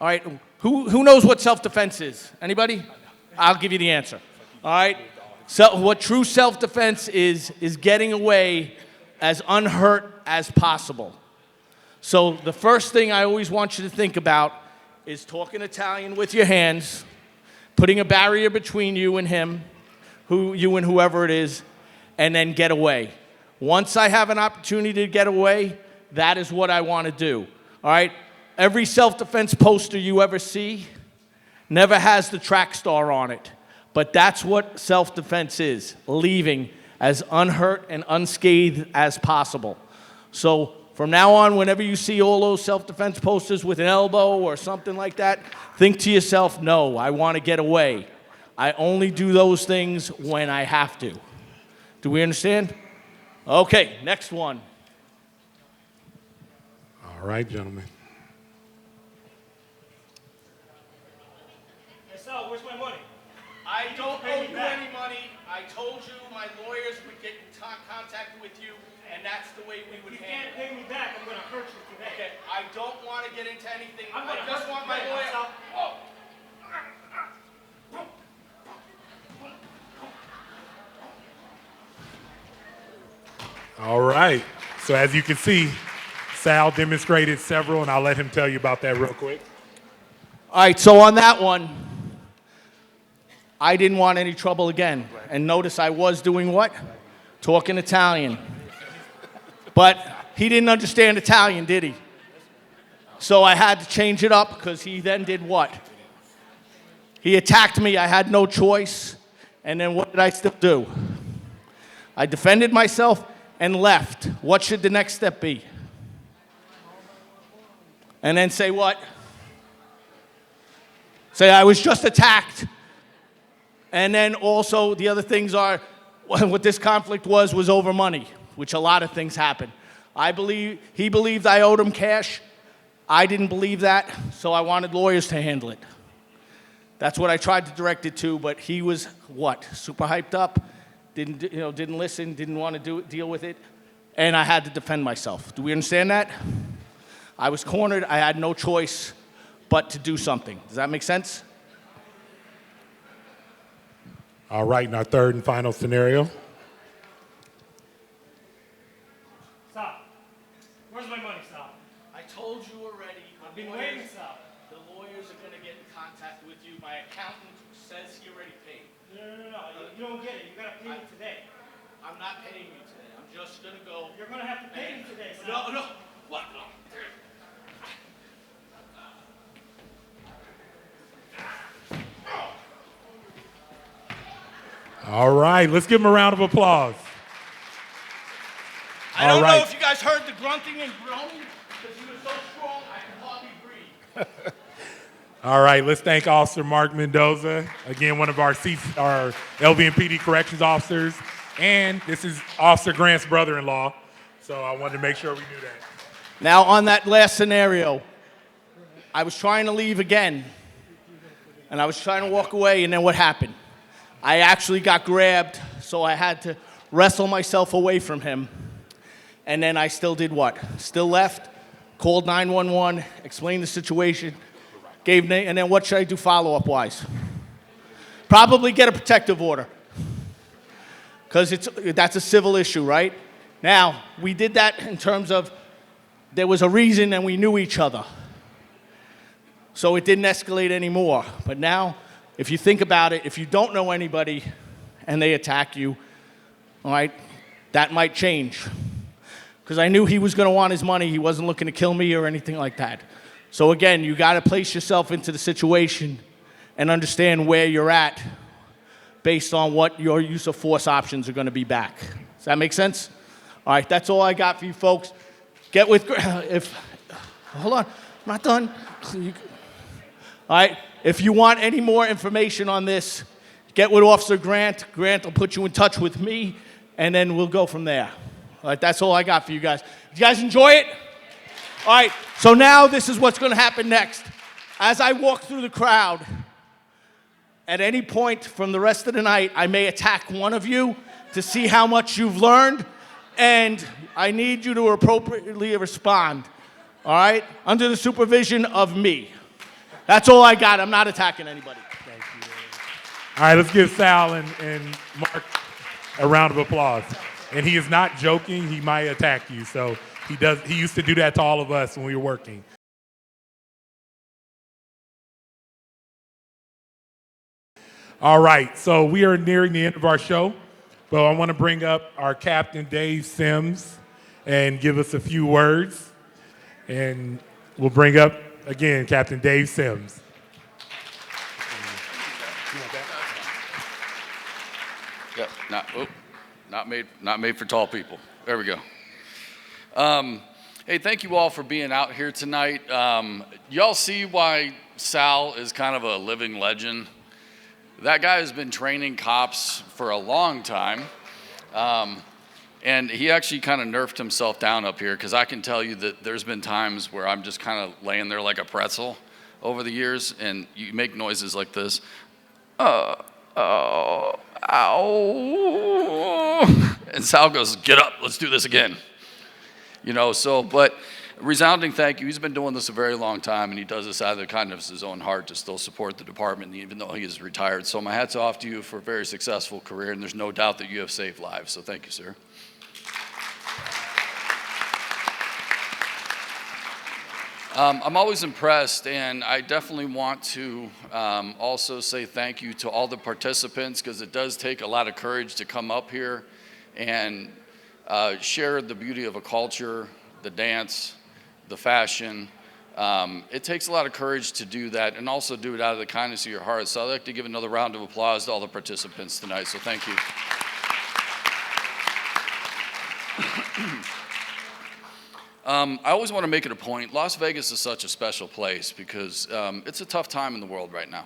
right, who knows what self-defense is? Anybody? I'll give you the answer. All right, so what true self-defense is getting away as unhurt as possible. So the first thing I always want you to think about is talking Italian with your hands, putting a barrier between you and him, you and whoever it is, and then get away. Once I have an opportunity to get away, that is what I want to do. All right? Every self-defense poster you ever see never has the track star on it. But that's what self-defense is, leaving as unhurt and unscathed as possible. So from now on, whenever you see all those self-defense posters with an elbow or something like that, think to yourself, no, I want to get away. I only do those things when I have to. Do we understand? Okay, next one. All right, gentlemen. Hey, Sal, where's my money? I don't owe you any money. I told you my lawyers would get in contact with you, and that's the way we would You handle can't pay me back. I'm going to hurt you today. Okay, I don't want to get into anything. I'm I gonna just hurt want you my today, lawyer. Sal. Oh. All right. So as you can see, Sal demonstrated several, and I'll let him tell you about that real quick. All right, so on that one, I didn't want any trouble again. And notice I was doing what? Talking Italian. But he didn't understand Italian, did he? So I had to change it up because he then did what? He attacked me. I had no choice. And then what did I still do? I defended myself and left. What should the next step be? And then say what? Say I was just attacked. And then also the other things are, what this conflict was over money, which a lot of things happen. He believed I owed him cash. I didn't believe that, so I wanted lawyers to handle it. That's what I tried to direct it to, but he was what? Super hyped up, didn't listen, didn't want to deal with it, and I had to defend myself. Do we understand that? I was cornered. I had no choice but to do something. Does that make sense? All right, in our third and final scenario. Stop. Where's my money, Sal? I told you already. I've been waiting, Sal. The lawyers are going to get in contact with you. My accountant says he already paid. No. You don't get it. You gotta pay me today. I'm not paying you today. I'm just going to go. You're gonna have to pay me today, Sal. No. What? No. All right, let's give him a round of applause. I don't know if you guys heard the grunting and groaning because he was so strong I could hardly breathe. All right, let's thank Officer Mark Mendoza, again, one of our LVMPD corrections officers, and this is Officer Grant's brother-in-law, so I wanted to make sure we knew that. Now, on that last scenario, I was trying to leave again, and I was trying to walk away, and then what happened? I actually got grabbed, so I had to wrestle myself away from him. And then I still did what? Still left, called 911, explained the situation, and then what should I do follow-up-wise? Probably get a protective order, because that's a civil issue, right? Now, we did that in terms of there was a reason and we knew each other. So it didn't escalate anymore. But now, if you think about it, if you don't know anybody and they attack you, all right, that might change. Because I knew he was going to want his money. He wasn't looking to kill me or anything like that. So again, you got to place yourself into the situation and understand where you're at based on what your use of force options are going to be back. Does that make sense? All right, that's all I got for you folks. Get with, hold on, I'm not done. All right, if you want any more information on this, get with Officer Grant. Grant will put you in touch with me, and then we'll go from there. All right, that's all I got for you guys. Did you guys enjoy it? All right, so now this is what's going to happen next. As I walk through the crowd, at any point from the rest of the night, I may attack one of you to see how much you've learned, and I need you to appropriately respond, all right, under the supervision of me. That's all I got. I'm not attacking anybody. Thank you. All right, let's give Sal and Mark a round of applause. And he is not joking. He might attack you. So he used to do that to all of us when we were working. All right, so we are nearing the end of our show. But I want to bring up our Captain Dave Sims and give us a few words. And we'll bring up, again, Captain Dave Sims. Yep, not made for tall people. There we go. Hey, thank you all for being out here tonight. Y'all see why Sal is kind of a living legend? That guy has been training cops for a long time. And he actually kind of nerfed himself down up here, because I can tell you that there's been times where I'm just kind of laying there like a pretzel over the years, and you make noises like this. Ow. And Sal goes, get up, let's do this again. You know, so, but resounding thank you. He's been doing this a very long time, and he does this out of the kindness of his own heart to still support the department, even though he is retired. So my hat's off to you for a very successful career, and there's no doubt that you have saved lives. So thank you, sir. I'm always impressed, and I definitely want to also say thank you to all the participants, because it does take a lot of courage to come up here and share the beauty of a culture, the dance, the fashion. It takes a lot of courage to do that, and also do it out of the kindness of your heart. So I'd like to give another round of applause to all the participants tonight, so thank you. I always want to make it a point. Las Vegas is such a special place because it's a tough time in the world right now.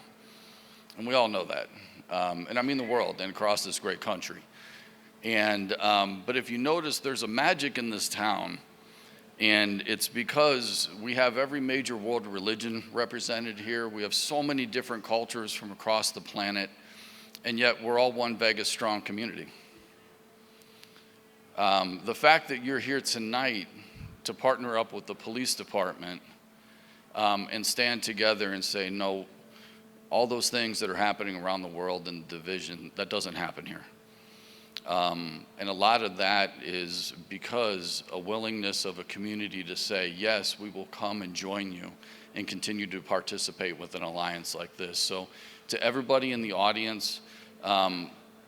And we all know that. And I mean the world and across this great country. And, but if you notice, there's a magic in this town. And it's because we have every major world religion represented here. We have so many different cultures from across the planet. And yet we're all one Vegas strong community. The fact that you're here tonight to partner up with the police department and stand together and say, no, all those things that are happening around the world and division, that doesn't happen here. And a lot of that is because a willingness of a community to say, yes, we will come and join you and continue to participate with an alliance like this. So to everybody in the audience,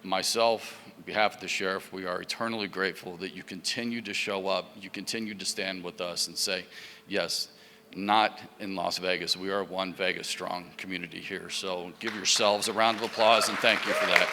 myself, on behalf of the sheriff, we are eternally grateful that you continue to show up, you continue to stand with us and say, yes, not in Las Vegas. We are one Vegas strong community here. So give yourselves a round of applause and thank you for that.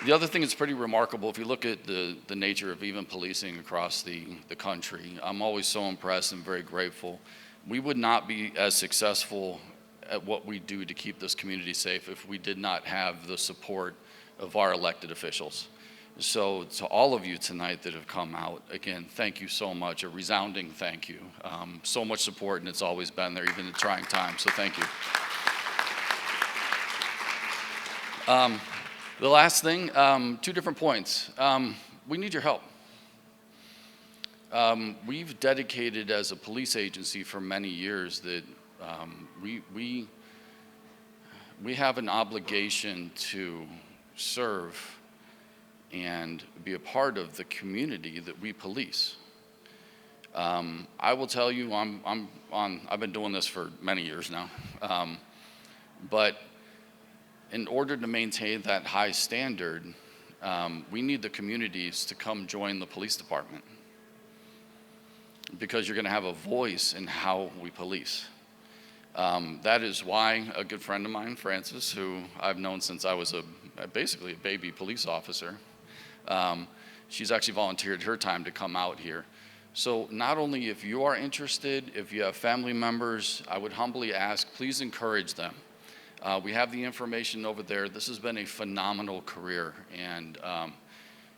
The other thing that's pretty remarkable, if you look at the nature of even policing across the country, I'm always so impressed and very grateful. We would not be as successful at what we do to keep this community safe if we did not have the support of our elected officials. So to all of you tonight that have come out, again, thank you so much, a resounding thank you. So much support, and it's always been there, even in trying times, so thank you. The last thing, 2 different points. We need your help. We've dedicated as a police agency for many years that we have an obligation to serve and be a part of the community that we police. I will tell you, I've been doing this for many years now, but in order to maintain that high standard, we need the communities to come join the police department because you're going to have a voice in how we police. That is why a good friend of mine, Francis, who I've known since I was basically a baby police officer, she's actually volunteered her time to come out here. So not only if you are interested, if you have family members, I would humbly ask, please encourage them. We have the information over there. This has been a phenomenal career, and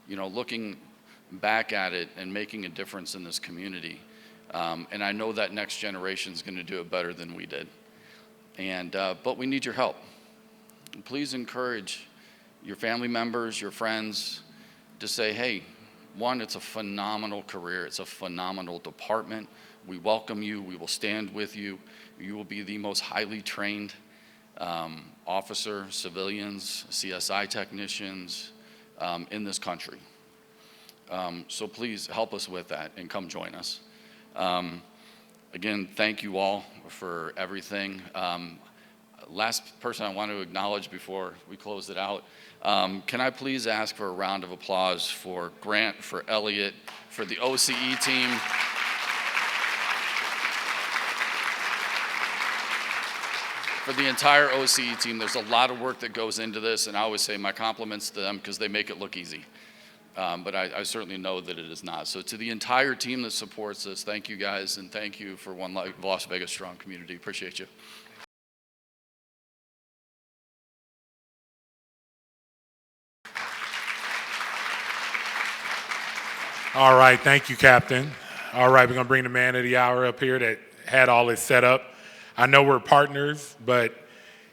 you know, looking back at it and making a difference in this community. And I know that next generation is going to do it better than we did. And but we need your help. Please encourage your family members, your friends, to say, hey, one, it's a phenomenal career. It's a phenomenal department. We welcome you. We will stand with you. You will be the most highly trained officer, civilians, CSI technicians in this country. So please help us with that and come join us. Again, thank you all for everything. Last person I want to acknowledge before we close it out, can I please ask for a round of applause for Grant, for Elliot, for the OCE team. For the entire OCE team. There's a lot of work that goes into this, and I always say my compliments to them because they make it look easy. But I certainly know that it is not. So to the entire team that supports us, thank you guys, and thank you for one Las Vegas strong community. Appreciate you. All right, thank you, Captain. All right, we're gonna bring the man of the hour up here that had all this set up. I know we're partners, but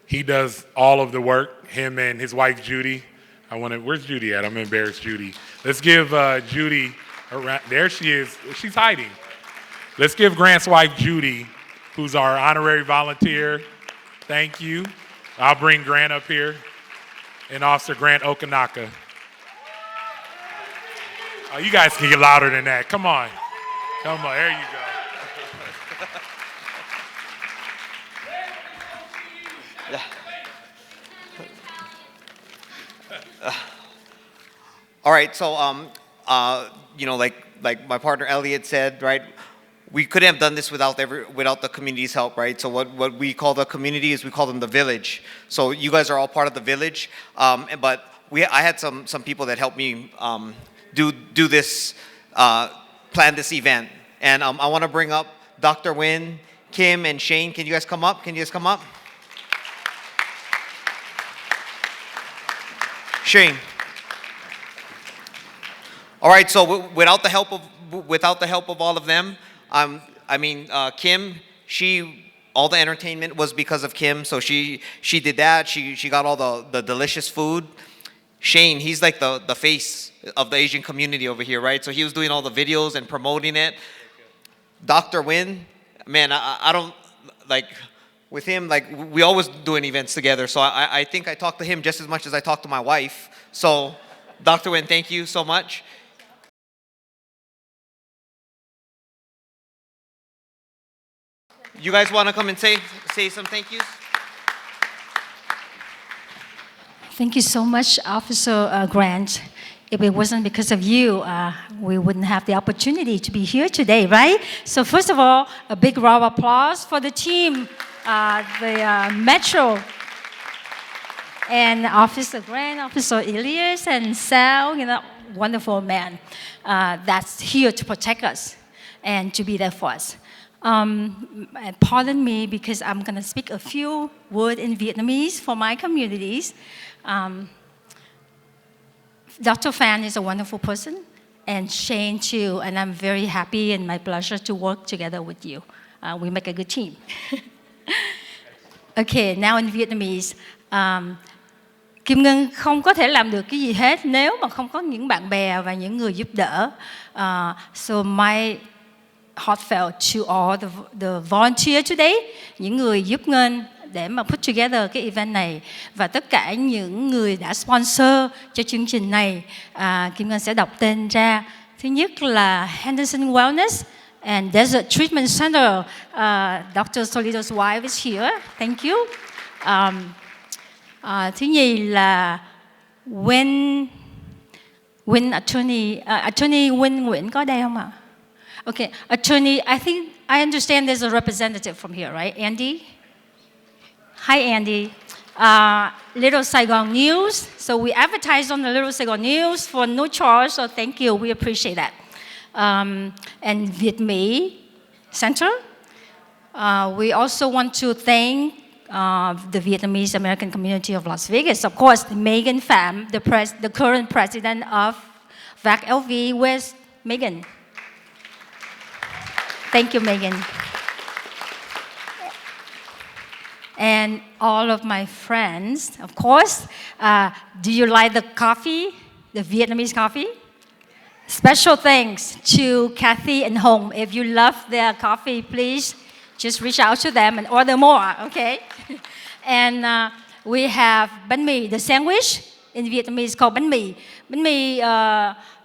he does all of the work, him and his wife, Judy. Where's Judy at? I'm gonna embarrass Judy. Let's give Judy a round. There she is. She's hiding. Let's give Grant's wife, Judy, who's our honorary volunteer. Thank you. I'll bring Grant up here, and Officer Grant Okanaka. Oh, you guys can get louder than that. Come on. Come on, there you go. All right, so you know, like my partner Elliot said, right? We couldn't have done this without the community's help, right? So what we call the community is we call them the village. So you guys are all part of the village, but I had some people that helped me do this, plan this event. And I want to bring up Dr. Nguyen, Kim, and Shane. Can you guys come up? Shane. All right. So without the help of all of them, Kim, all the entertainment was because of Kim. So she did that. She got all the delicious food. Shane, he's like the face of the Asian community over here, right? So he was doing all the videos and promoting it. Dr. Nguyen, man, I don't, like, with him, like, we always doing events together. So I think I talked to him just as much as I talked to my wife. So, Dr. Nguyen, thank you so much. You guys want to come and say some thank yous? Thank you so much, Officer Grant. If it wasn't because of you, we wouldn't have the opportunity to be here today, right? So first of all, a big round of applause for the team, the Metro, and Officer Grant, Officer Elias, and Sal, wonderful man that's here to protect us and to be there for us. And pardon me because I'm going to speak a few words in Vietnamese for my communities. Dr. Phan is a wonderful person, and Shane too, and I'm very happy and my pleasure to work together with you. We make a good team. Okay, now in Vietnamese. Kim Ngân không có thể làm được cái gì hết nếu mà không có những bạn bè và những người giúp đỡ. So my heartfelt to all the volunteer today, những người giúp Ngân để mà put together cái event này, và tất cả những người đã sponsor cho chương trình này. Kim Ngân sẽ đọc tên ra. Thứ nhất là Henderson Wellness and Desert Treatment Center. Dr. Solido's wife is here. Thank you. Thứ nhì là Attorney Phan Nguyen có đây không ạ? Okay, Attorney, I think I understand there's a representative from here, right? Andy? Hi, Andy. Little Saigon News. So we advertise on the Little Saigon News for no charge, so thank you. We appreciate that. And Viet Me Center. We also want to thank the Vietnamese American community of Las Vegas. Of course, Megan Pham, the current president of VAC LV. Where's Megan? Thank you, Megan. And all of my friends, of course. Do you like the coffee, the Vietnamese coffee? Special thanks to Kathy and Hong. If you love their coffee, please just reach out to them and order more, okay? And we have bánh mì, the sandwich in Vietnamese called bánh mì. Bánh mì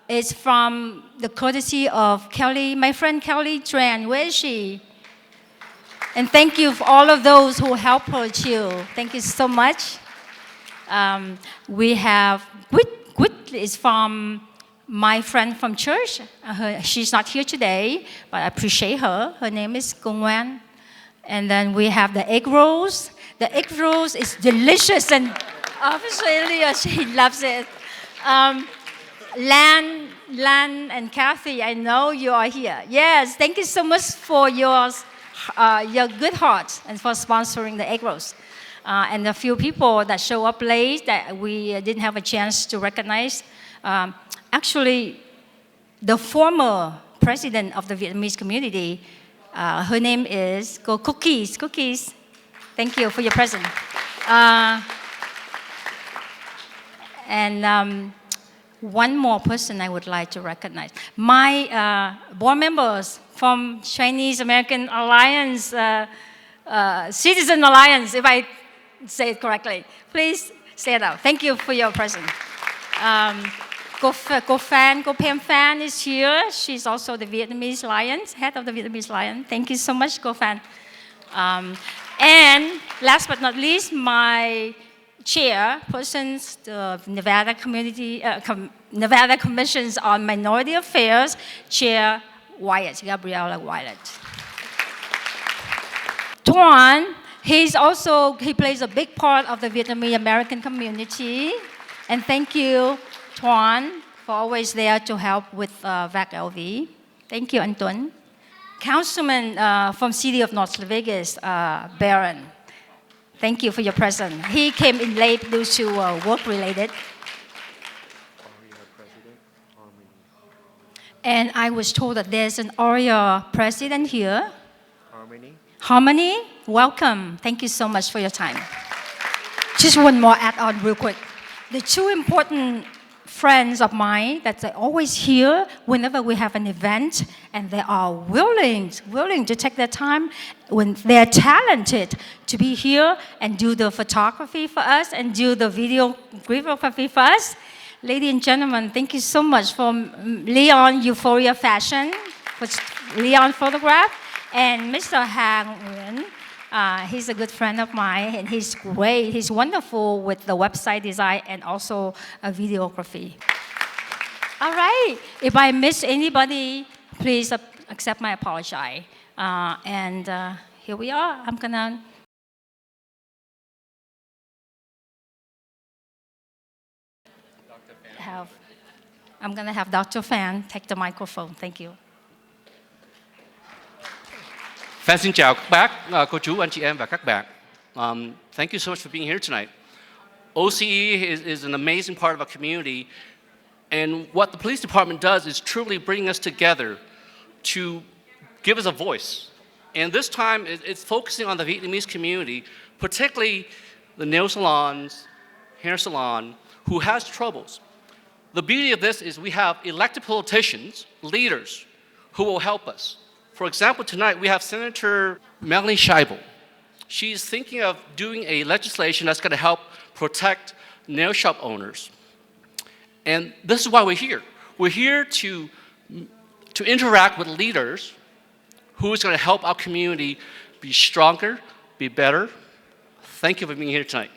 is from the courtesy of Kelly, my friend Kelly Tran. Where is she? And thank you for all of those who helped her too. Thank you so much. We have Quit is from my friend from church. She's not here today, but I appreciate her. Her name is Cung Ngoan. And then we have the egg rolls. The egg rolls is delicious, and Officer Elias, she loves it. Lan and Kathy, I know you are here. Yes, thank you so much for your good heart and for sponsoring the egg rolls. And a few people that show up late that we didn't have a chance to recognize. Actually, the former president of the Vietnamese community, her name is Cookies. Cookies, thank you for your presence. And one more person I would like to recognize. My board members from Chinese American Alliance, Citizen Alliance, if I say it correctly. Please stand up. Thank you for your presence. Cô Phan is here. She's also the Vietnamese Alliance, head of the Vietnamese Alliance. Thank you so much, Cô Phan. And last but not least, my chairpersons, the Nevada Nevada Commissions on Minority Affairs, Chair Wyatt, Gabriella Wyatt. Tuan, he plays a big part of the Vietnamese American community. And thank you, Tuan, for always there to help with VAC LV. Thank you, Anton. Councilman from City of North Las Vegas, Baron. Thank you for your presence. He came in late due to work-related. And I was told that there's an ARIA president here. Harmony, welcome. Thank you so much for your time. Just one more add-on real quick. The two important friends of mine that are always here whenever we have an event, and they are willing to take their time when they're talented to be here and do the photography for us and do the videography for us. Ladies and gentlemen, thank you so much for Leon Euphoria Fashion, for Leon Photograph, and Mr. Phan Nguyen. He's a good friend of mine, and he's great. He's wonderful with the website design and also videography. All right. If I miss anybody, please accept my apology. Here we are. I'm gonna have Dr. Phan take the microphone. Thank you. Phan xin chào các bác, cô chú, anh chị em và các bạn. Thank you so much for being here tonight. OCE is an amazing part of our community, and what the police department does is truly bring us together to give us a voice. And this time, it's focusing on the Vietnamese community, particularly the nail salons, hair salon, who has troubles. The beauty of this is we have elected politicians, leaders, who will help us. For example, tonight we have Senator Melanie Scheibel. She's thinking of doing a legislation that's going to help protect nail shop owners. And this is why we're here. We're here to interact with leaders who is going to help our community be stronger, be better. Thank you for being here tonight.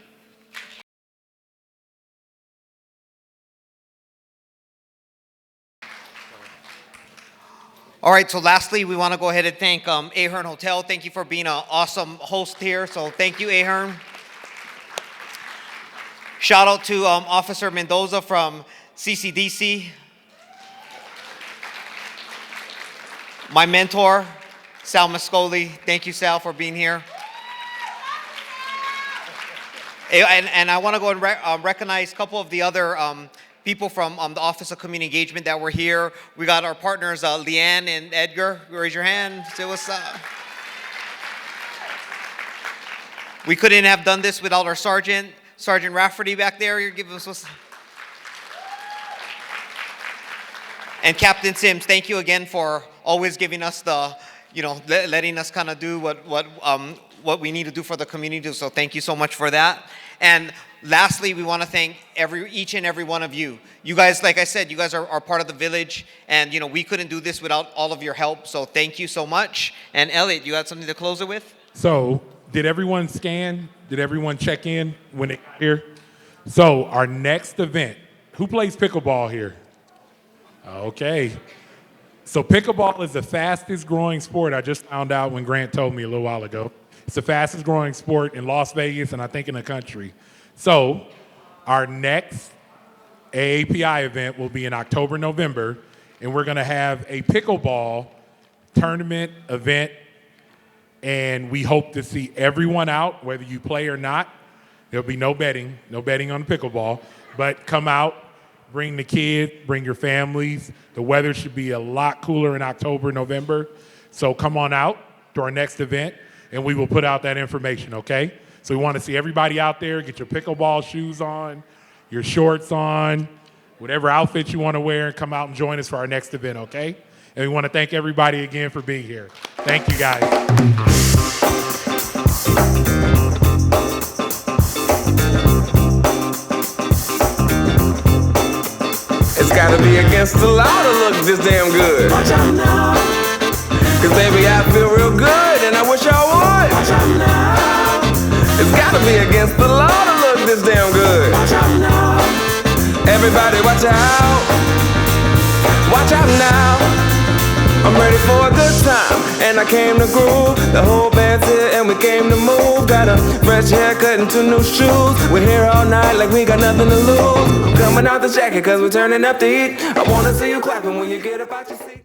All right, so lastly, we want to go ahead and thank Ahern Hotel. Thank you for being an awesome host here. So thank you, Ahern. Shout out to Officer Mendoza from CCDC. My mentor, Sal Mascoli. Thank you, Sal, for being here. And I want to go and recognize a couple of the other people from the Office of Community Engagement that were here. We got our partners, Leanne and Edgar. Raise your hand. Say what's up. We couldn't have done this without our Sergeant Rafferty back there. You're giving us what's. And Captain Sims, thank you again for always giving us the, letting us kind of do what we need to do for the community. So thank you so much for that. And lastly, we want to thank each and every one of you. You guys, like I said, you guys are part of the village, and we couldn't do this without all of your help. So thank you so much. And Elliot, you had something to close it with? So, did everyone scan? Did everyone check in when they got here? So, our next event, who plays pickleball here? Okay. So, pickleball is the fastest growing sport. I just found out when Grant told me a little while ago. It's the fastest growing sport in Las Vegas and I think in the country. So our next AAPI event will be in October, November, and we're going to have a pickleball tournament event, and we hope to see everyone out, whether you play or not. There'll be no betting on pickleball, but come out, bring the kids, bring your families. The weather should be a lot cooler in October, November, so come on out to our next event, and we will put out that information, okay? So we want to see everybody out there. Get your pickleball shoes on, your shorts on, whatever outfit you want to wear, and come out and join us for our next event, okay? And we want to thank everybody again for being here. Thank you, guys. It's gotta be against the law to look this damn good. Watch out now. Cause baby, I feel real good and I wish I would. Watch out now. It's gotta be against the law to look this damn good. Watch out now. Everybody watch out. Watch out now. I'm ready for a good time. time, and I came to groove. The whole band's here and we came to move. Got a fresh haircut and 2 new shoes. We're here all night like we got nothing to lose. Coming out the jacket cause we're turning up the heat. I wanna see you clapping when you get up out your seat.